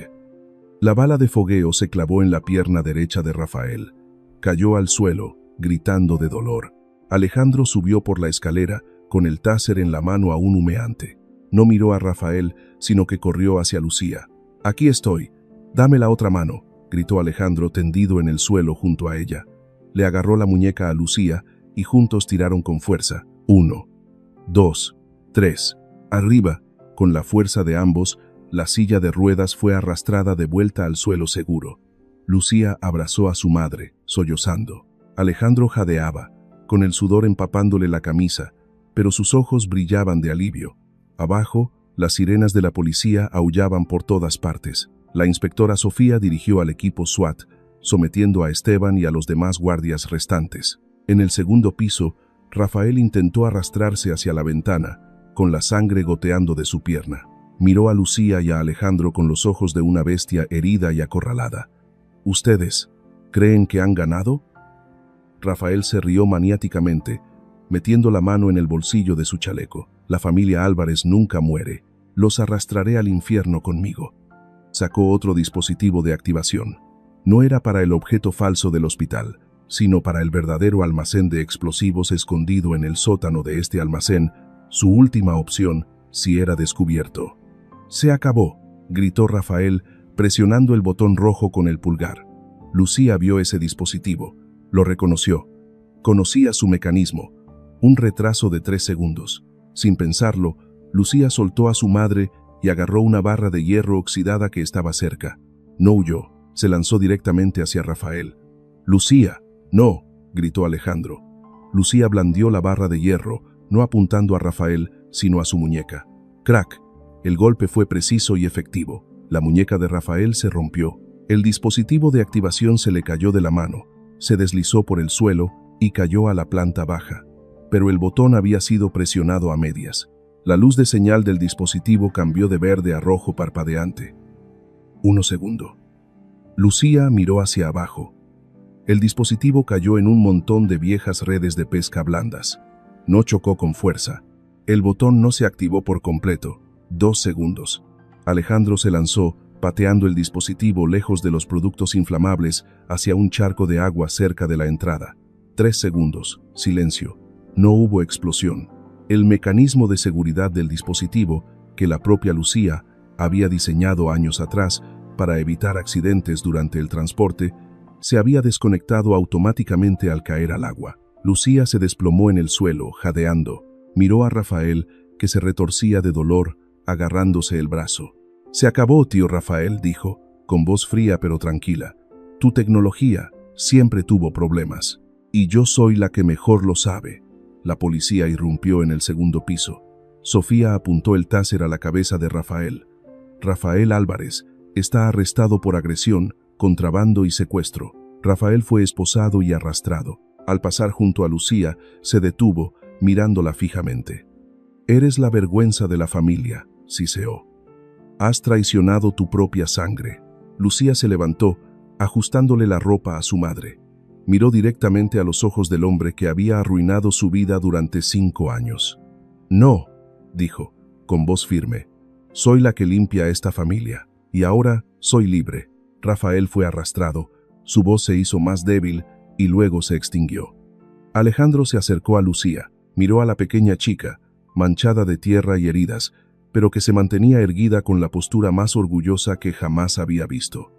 La bala de fogueo se clavó en la pierna derecha de Rafael. Cayó al suelo, gritando de dolor. Alejandro subió por la escalera, con el taser en la mano aún humeante. No miró a Rafael, sino que corrió hacia Lucía. «Aquí estoy. Dame la otra mano», gritó Alejandro tendido en el suelo junto a ella. Le agarró la muñeca a Lucía y juntos tiraron con fuerza. 1, 2, 3. Arriba, con la fuerza de ambos, la silla de ruedas fue arrastrada de vuelta al suelo seguro. Lucía abrazó a su madre, sollozando. Alejandro jadeaba, con el sudor empapándole la camisa, pero sus ojos brillaban de alivio. Abajo, las sirenas de la policía aullaban por todas partes. La inspectora Sofía dirigió al equipo SWAT, sometiendo a Esteban y a los demás guardias restantes. En el segundo piso, Rafael intentó arrastrarse hacia la ventana, con la sangre goteando de su pierna. Miró a Lucía y a Alejandro con los ojos de una bestia herida y acorralada. «¿Ustedes creen que han ganado?». Rafael se rió maniáticamente, metiendo la mano en el bolsillo de su chaleco. «La familia Álvarez nunca muere. Los arrastraré al infierno conmigo». Sacó otro dispositivo de activación. No era para el objeto falso del hospital, sino para el verdadero almacén de explosivos escondido en el sótano de este almacén, su última opción si era descubierto. «Se acabó», gritó Rafael, presionando el botón rojo con el pulgar. Lucía vio ese dispositivo. Lo reconoció. Conocía su mecanismo. Un retraso de 3 segundos. Sin pensarlo, Lucía soltó a su madre y agarró una barra de hierro oxidada que estaba cerca. No huyó. Se lanzó directamente hacia Rafael. «¡Lucía! ¡No!», gritó Alejandro. Lucía blandió la barra de hierro, no apuntando a Rafael, sino a su muñeca. ¡Crack! El golpe fue preciso y efectivo. La muñeca de Rafael se rompió. El dispositivo de activación se le cayó de la mano, se deslizó por el suelo y cayó a la planta baja. Pero el botón había sido presionado a medias. La luz de señal del dispositivo cambió de verde a rojo parpadeante. 1 segundo. Lucía miró hacia abajo. El dispositivo cayó en un montón de viejas redes de pesca blandas. No chocó con fuerza. El botón no se activó por completo. 2 segundos. Alejandro se lanzó, pateando el dispositivo lejos de los productos inflamables hacia un charco de agua cerca de la entrada. 3 segundos. Silencio. No hubo explosión. El mecanismo de seguridad del dispositivo, que la propia Lucía había diseñado años atrás para evitar accidentes durante el transporte, se había desconectado automáticamente al caer al agua. Lucía se desplomó en el suelo, jadeando. Miró a Rafael, que se retorcía de dolor, agarrándose el brazo. «Se acabó, tío Rafael», dijo, con voz fría pero tranquila. «Tu tecnología siempre tuvo problemas, y yo soy la que mejor lo sabe». La policía irrumpió en el segundo piso. Sofía apuntó el taser a la cabeza de Rafael. Rafael Álvarez está arrestado por agresión, contrabando y secuestro. Rafael fue esposado y arrastrado. Al pasar junto a Lucía, se detuvo, mirándola fijamente. Eres la vergüenza de la familia, siseó. Has traicionado tu propia sangre. Lucía se levantó, ajustándole la ropa a su madre. Miró directamente a los ojos del hombre que había arruinado su vida durante 5 años. No, dijo, con voz firme. Soy la que limpia esta familia, y ahora soy libre. Rafael fue arrastrado, su voz se hizo más débil y luego se extinguió. Alejandro se acercó a Lucía, miró a la pequeña chica, manchada de tierra y heridas, pero que se mantenía erguida con la postura más orgullosa que jamás había visto.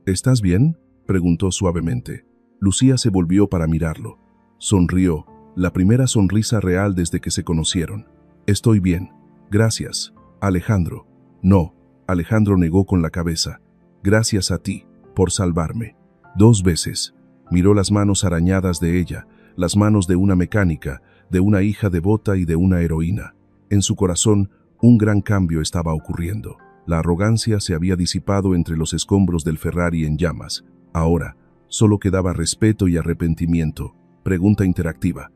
¿Estás bien?, preguntó suavemente. Lucía se volvió para mirarlo. Sonrió, la primera sonrisa real desde que se conocieron. Estoy bien, gracias, Alejandro. No, Alejandro negó con la cabeza. Gracias a ti, por salvarme. 2 veces. Miró las manos arañadas de ella, las manos de una mecánica, de una hija devota y de una heroína. En su corazón, un gran cambio estaba ocurriendo. La arrogancia se había disipado entre los escombros del Ferrari en llamas. Ahora, solo quedaba respeto y arrepentimiento. Pregunta interactiva.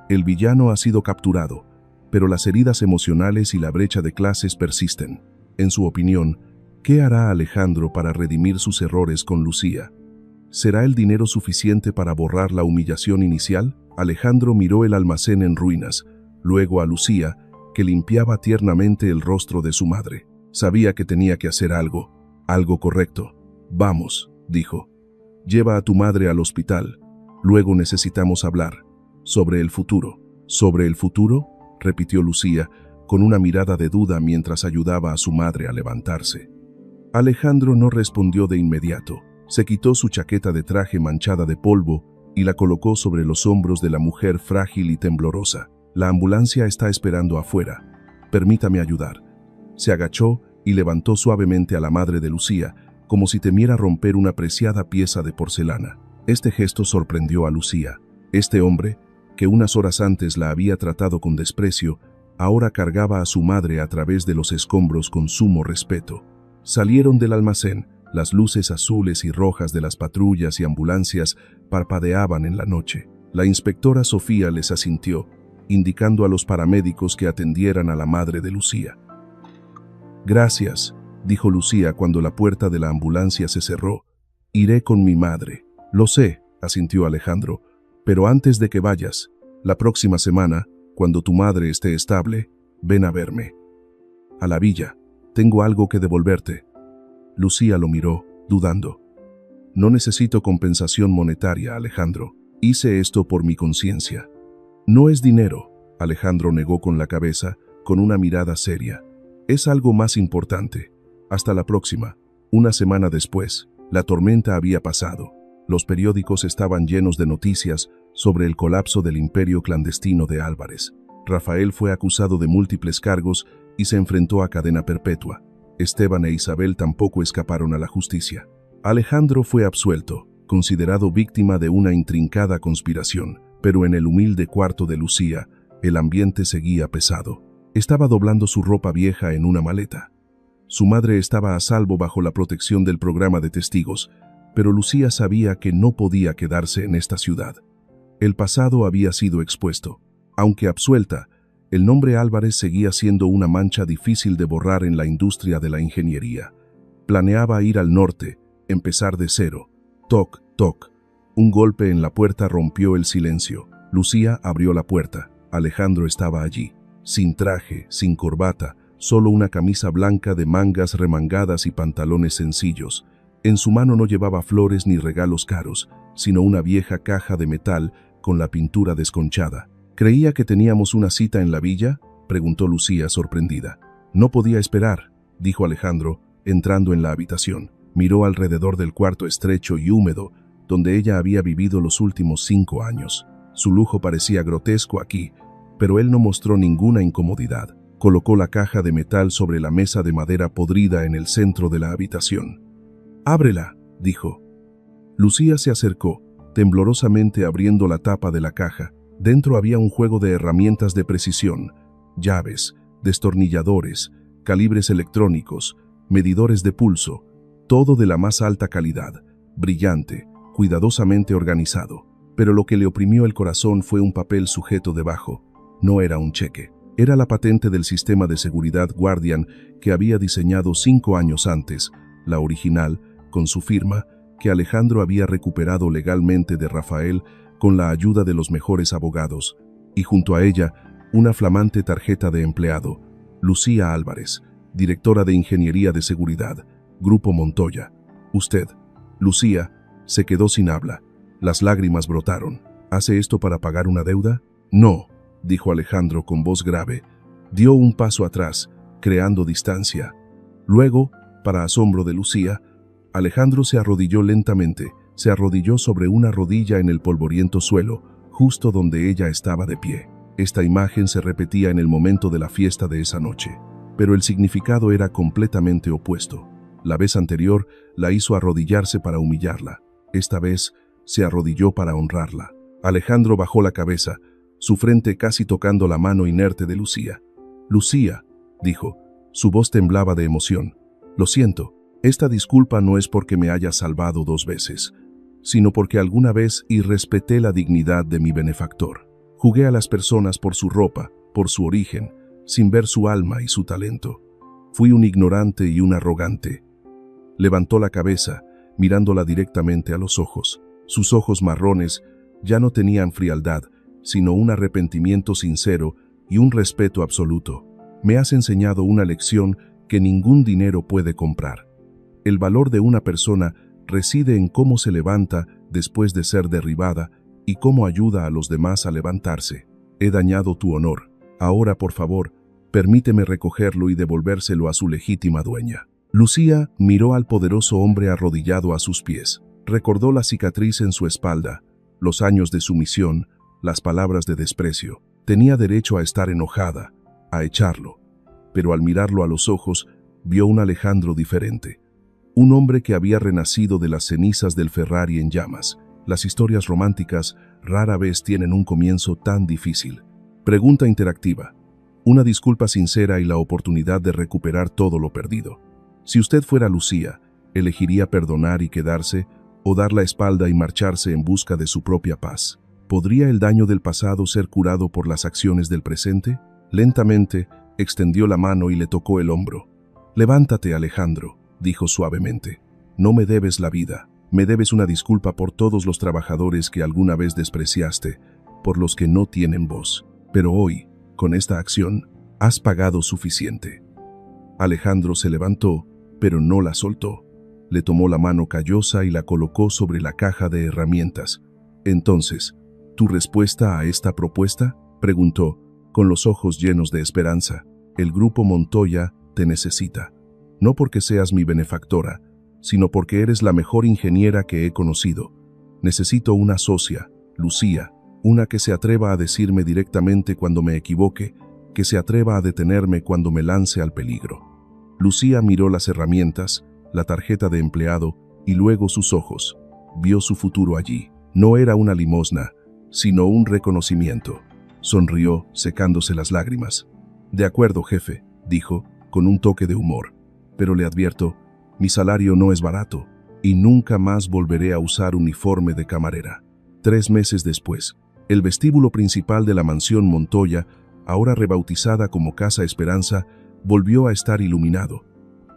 El villano ha sido capturado, pero las heridas emocionales y la brecha de clases persisten. En su opinión, ¿qué hará Alejandro para redimir sus errores con Lucía? ¿Será el dinero suficiente para borrar la humillación inicial? Alejandro miró el almacén en ruinas, luego a Lucía, que limpiaba tiernamente el rostro de su madre. Sabía que tenía que hacer algo correcto. Vamos, dijo. Lleva a tu madre al hospital. Luego necesitamos hablar. Sobre el futuro. ¿Sobre el futuro?, repitió Lucía, con una mirada de duda mientras ayudaba a su madre a levantarse. Alejandro no respondió de inmediato. Se quitó su chaqueta de traje manchada de polvo y la colocó sobre los hombros de la mujer frágil y temblorosa. La ambulancia está esperando afuera. Permítame ayudar. Se agachó y levantó suavemente a la madre de Lucía, como si temiera romper una preciada pieza de porcelana. Este gesto sorprendió a Lucía. Este hombre, que unas horas antes la había tratado con desprecio, ahora cargaba a su madre a través de los escombros con sumo respeto. Salieron del almacén. Las luces azules y rojas de las patrullas y ambulancias parpadeaban en la noche. La inspectora Sofía les asintió, indicando a los paramédicos que atendieran a la madre de Lucía. Gracias, dijo Lucía cuando la puerta de la ambulancia se cerró. Iré con mi madre. Lo sé, asintió Alejandro, pero antes de que vayas, la próxima semana, cuando tu madre esté estable, ven a verme. A la villa. Tengo algo que devolverte. Lucía lo miró, dudando. No necesito compensación monetaria, Alejandro. Hice esto por mi conciencia. No es dinero, Alejandro negó con la cabeza, con una mirada seria. Es algo más importante. Hasta la próxima. Una semana después, la tormenta había pasado. Los periódicos estaban llenos de noticias sobre el colapso del imperio clandestino de Álvarez. Rafael fue acusado de múltiples cargos y se enfrentó a cadena perpetua. Esteban e Isabel tampoco escaparon a la justicia. Alejandro fue absuelto, considerado víctima de una intrincada conspiración, pero en el humilde cuarto de Lucía, el ambiente seguía pesado. Estaba doblando su ropa vieja en una maleta. Su madre estaba a salvo bajo la protección del programa de testigos, pero Lucía sabía que no podía quedarse en esta ciudad. El pasado había sido expuesto. Aunque absuelta, el nombre Álvarez seguía siendo una mancha difícil de borrar en la industria de la ingeniería. Planeaba ir al norte, empezar de cero. Toc, toc. Un golpe en la puerta rompió el silencio. Lucía abrió la puerta. Alejandro estaba allí, sin traje, sin corbata, solo una camisa blanca de mangas remangadas y pantalones sencillos. En su mano no llevaba flores ni regalos caros, sino una vieja caja de metal con la pintura desconchada. ¿Creía que teníamos una cita en la villa?, preguntó Lucía sorprendida. No podía esperar, dijo Alejandro, entrando en la habitación. Miró alrededor del cuarto estrecho y húmedo, donde ella había vivido los últimos 5 años. Su lujo parecía grotesco aquí, pero él no mostró ninguna incomodidad. Colocó la caja de metal sobre la mesa de madera podrida en el centro de la habitación. «Ábrela», dijo. Lucía se acercó, temblorosamente abriendo la tapa de la caja. Dentro había un juego de herramientas de precisión, llaves, destornilladores, calibres electrónicos, medidores de pulso, todo de la más alta calidad, brillante, cuidadosamente organizado. Pero lo que le oprimió el corazón fue un papel sujeto debajo. No era un cheque. Era la patente del sistema de seguridad Guardian que había diseñado 5 años antes, la original, con su firma, que Alejandro había recuperado legalmente de Rafael con la ayuda de los mejores abogados, y junto a ella, una flamante tarjeta de empleado, Lucía Álvarez, directora de Ingeniería de Seguridad, Grupo Montoya. Usted, Lucía, se quedó sin habla. Las lágrimas brotaron. ¿Hace esto para pagar una deuda? No, dijo Alejandro con voz grave. Dio un paso atrás, creando distancia. Luego, para asombro de Lucía, Alejandro se arrodilló lentamente, se arrodilló sobre una rodilla en el polvoriento suelo, justo donde ella estaba de pie. Esta imagen se repetía en el momento de la fiesta de esa noche, pero el significado era completamente opuesto. La vez anterior la hizo arrodillarse para humillarla. Esta vez se arrodilló para honrarla. Alejandro bajó la cabeza, su frente casi tocando la mano inerte de Lucía. Lucía, dijo, su voz temblaba de emoción. Lo siento, esta disculpa no es porque me haya salvado 2 veces, sino porque alguna vez irrespeté la dignidad de mi benefactor. Jugué a las personas por su ropa, por su origen, sin ver su alma y su talento. Fui un ignorante y un arrogante. Levantó la cabeza, mirándola directamente a los ojos. Sus ojos marrones ya no tenían frialdad, sino un arrepentimiento sincero y un respeto absoluto. Me has enseñado una lección que ningún dinero puede comprar. El valor de una persona reside en cómo se levanta después de ser derribada y cómo ayuda a los demás a levantarse. He dañado tu honor. Ahora, por favor, permíteme recogerlo y devolvérselo a su legítima dueña. Lucía miró al poderoso hombre arrodillado a sus pies. Recordó la cicatriz en su espalda, los años de sumisión, las palabras de desprecio. Tenía derecho a estar enojada, a echarlo, pero al mirarlo a los ojos, vio un Alejandro diferente. Un hombre que había renacido de las cenizas del Ferrari en llamas. Las historias románticas rara vez tienen un comienzo tan difícil. Pregunta interactiva. Una disculpa sincera y la oportunidad de recuperar todo lo perdido. Si usted fuera Lucía, ¿elegiría perdonar y quedarse o dar la espalda y marcharse en busca de su propia paz? ¿Podría el daño del pasado ser curado por las acciones del presente? Lentamente, extendió la mano y le tocó el hombro. Levántate, Alejandro, dijo suavemente. No me debes la vida. Me debes una disculpa por todos los trabajadores que alguna vez despreciaste, por los que no tienen voz. Pero hoy, con esta acción, has pagado suficiente. Alejandro se levantó, pero no la soltó. Le tomó la mano callosa y la colocó sobre la caja de herramientas. Entonces, ¿tu respuesta a esta propuesta? Preguntó, con los ojos llenos de esperanza. El Grupo Montoya te necesita. No porque seas mi benefactora, sino porque eres la mejor ingeniera que he conocido. Necesito una socia, Lucía, una que se atreva a decirme directamente cuando me equivoque, que se atreva a detenerme cuando me lance al peligro. Lucía miró las herramientas, la tarjeta de empleado y luego sus ojos. Vio su futuro allí. No era una limosna, sino un reconocimiento. Sonrió, secándose las lágrimas. De acuerdo, jefe, dijo, con un toque de humor. Pero le advierto, mi salario no es barato y nunca más volveré a usar uniforme de camarera. 3 meses después, el vestíbulo principal de la mansión Montoya, ahora rebautizada como Casa Esperanza, volvió a estar iluminado.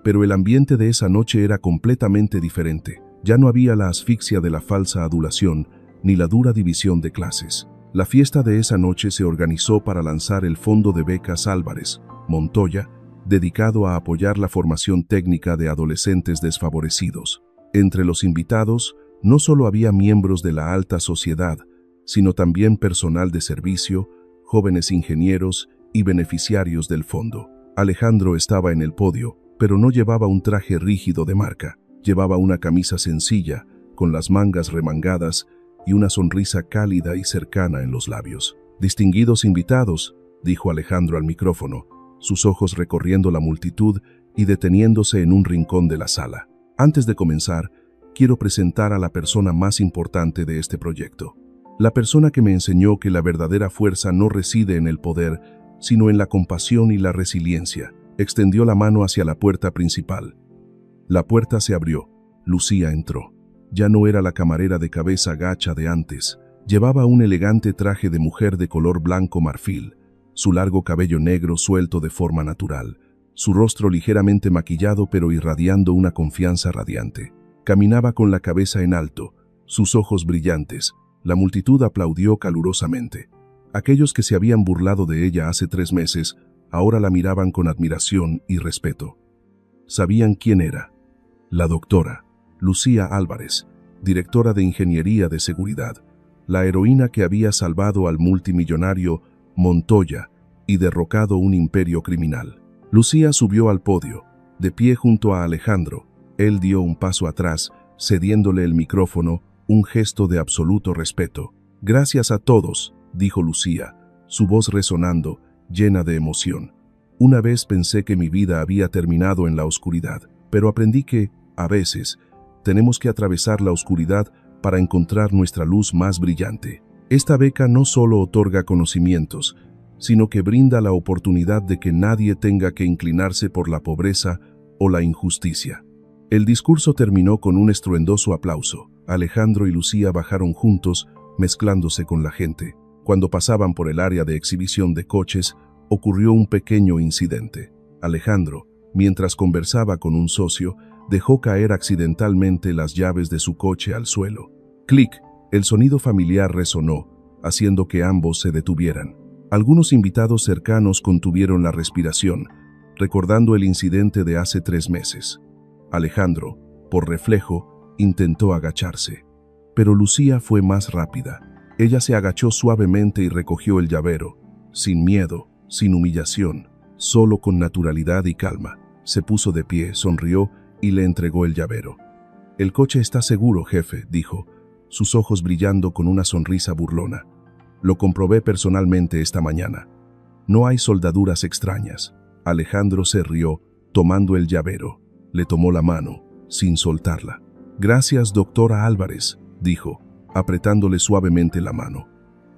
Pero el ambiente de esa noche era completamente diferente. Ya no había la asfixia de la falsa adulación, ni la dura división de clases. La fiesta de esa noche se organizó para lanzar el Fondo de Becas Álvarez, Montoya, dedicado a apoyar la formación técnica de adolescentes desfavorecidos. Entre los invitados, no solo había miembros de la alta sociedad, sino también personal de servicio, jóvenes ingenieros y beneficiarios del fondo. Alejandro estaba en el podio, pero no llevaba un traje rígido de marca. Llevaba una camisa sencilla, con las mangas remangadas y una sonrisa cálida y cercana en los labios. «Distinguidos invitados», dijo Alejandro al micrófono, sus ojos recorriendo la multitud y deteniéndose en un rincón de la sala. «Antes de comenzar, quiero presentar a la persona más importante de este proyecto, La persona que me enseñó que la verdadera fuerza no reside en el poder, sino en la compasión y la resiliencia. Extendió la mano hacia la puerta principal. La puerta se abrió. Lucía entró. Ya no era la camarera de cabeza gacha de antes. Llevaba un elegante traje de mujer de color blanco marfil, su largo cabello negro suelto de forma natural, su rostro ligeramente maquillado pero irradiando una confianza radiante. Caminaba con la cabeza en alto, sus ojos brillantes. La multitud aplaudió calurosamente. Aquellos que se habían burlado de ella hace 3 meses, ahora la miraban con admiración y respeto. Sabían quién era. La doctora Lucía Álvarez, directora de Ingeniería de Seguridad, la heroína que había salvado al multimillonario Montoya y derrocado un imperio criminal. Lucía subió al podio, de pie junto a Alejandro. Él dio un paso atrás, cediéndole el micrófono, un gesto de absoluto respeto. «Gracias a todos», dijo Lucía, su voz resonando, llena de emoción. «Una vez pensé que mi vida había terminado en la oscuridad, pero aprendí que, a veces, tenemos que atravesar la oscuridad para encontrar nuestra luz más brillante. Esta beca no solo otorga conocimientos, sino que brinda la oportunidad de que nadie tenga que inclinarse por la pobreza o la injusticia». El discurso terminó con un estruendoso aplauso. Alejandro y Lucía bajaron juntos, mezclándose con la gente. Cuando pasaban por el área de exhibición de coches, ocurrió un pequeño incidente. Alejandro, mientras conversaba con un socio, dejó caer accidentalmente las llaves de su coche al suelo. Clic, el sonido familiar resonó, haciendo que ambos se detuvieran. Algunos invitados cercanos contuvieron la respiración, recordando el incidente de hace 3 meses. Alejandro, por reflejo, intentó agacharse. Pero Lucía fue más rápida. Ella se agachó suavemente y recogió el llavero, sin miedo, sin humillación, solo con naturalidad y calma. Se puso de pie, sonrió y le entregó el llavero. «El coche está seguro, jefe», dijo, sus ojos brillando con una sonrisa burlona. «Lo comprobé personalmente esta mañana. No hay soldaduras extrañas». Alejandro se rió, tomando el llavero. Le tomó la mano, sin soltarla. «Gracias, doctora Álvarez», dijo, apretándole suavemente la mano.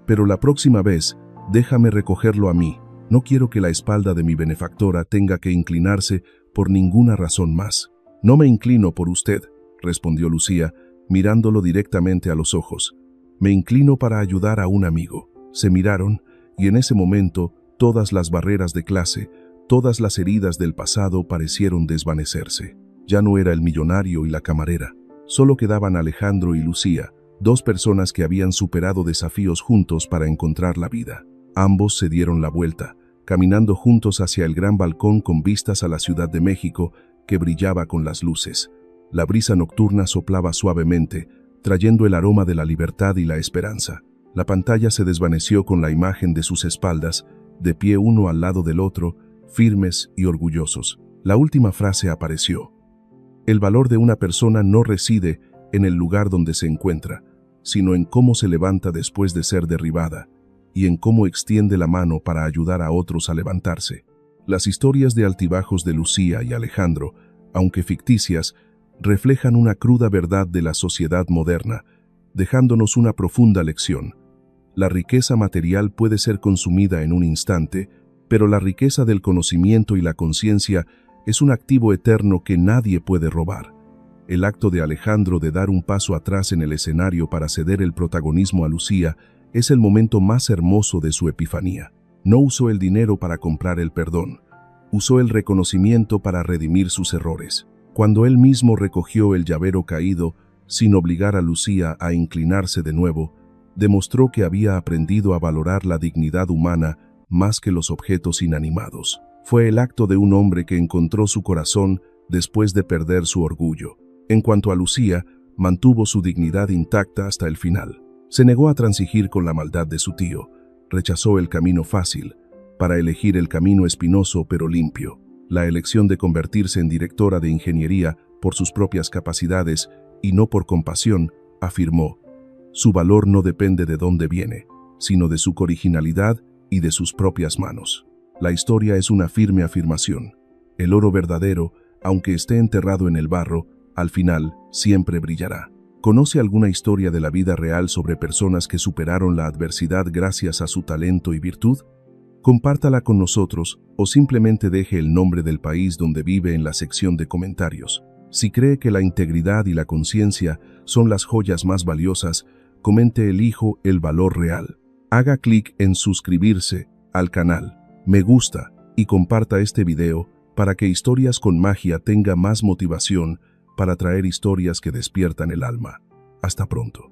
«Pero la próxima vez, déjame recogerlo a mí. No quiero que la espalda de mi benefactora tenga que inclinarse por ninguna razón más». «No me inclino por usted», respondió Lucía, mirándolo directamente a los ojos. «Me inclino para ayudar a un amigo». Se miraron, y en ese momento, todas las barreras de clase, todas las heridas del pasado parecieron desvanecerse. Ya no era el millonario y la camarera. Solo quedaban Alejandro y Lucía, 2 personas que habían superado desafíos juntos para encontrar la vida. Ambos se dieron la vuelta, caminando juntos hacia el gran balcón con vistas a la Ciudad de México, que brillaba con las luces. La brisa nocturna soplaba suavemente, trayendo el aroma de la libertad y la esperanza. La pantalla se desvaneció con la imagen de sus espaldas, de pie uno al lado del otro, firmes y orgullosos. La última frase apareció. «El valor de una persona no reside en el lugar donde se encuentra, sino en cómo se levanta después de ser derribada, y en cómo extiende la mano para ayudar a otros a levantarse». Las historias de altibajos de Lucía y Alejandro, aunque ficticias, reflejan una cruda verdad de la sociedad moderna, dejándonos una profunda lección. La riqueza material puede ser consumida en un instante, pero la riqueza del conocimiento y la conciencia es un activo eterno que nadie puede robar. El acto de Alejandro de dar un paso atrás en el escenario para ceder el protagonismo a Lucía es el momento más hermoso de su epifanía. No usó el dinero para comprar el perdón, usó el reconocimiento para redimir sus errores. Cuando él mismo recogió el llavero caído, sin obligar a Lucía a inclinarse de nuevo, demostró que había aprendido a valorar la dignidad humana más que los objetos inanimados. Fue el acto de un hombre que encontró su corazón después de perder su orgullo. En cuanto a Lucía, mantuvo su dignidad intacta hasta el final. Se negó a transigir con la maldad de su tío, rechazó el camino fácil, para elegir el camino espinoso pero limpio. La elección de convertirse en directora de ingeniería por sus propias capacidades y no por compasión, afirmó. Su valor no depende de dónde viene, sino de su originalidad y de sus propias manos. La historia es una firme afirmación. El oro verdadero, aunque esté enterrado en el barro, al final siempre brillará. ¿Conoce alguna historia de la vida real sobre personas que superaron la adversidad gracias a su talento y virtud? Compártala con nosotros o simplemente deje el nombre del país donde vive en la sección de comentarios. Si cree que la integridad y la conciencia son las joyas más valiosas, comente "Elijo el valor real". Haga clic en suscribirse al canal, me gusta y comparta este video para que Historias con Magia tenga más motivación para traer historias que despiertan el alma. Hasta pronto.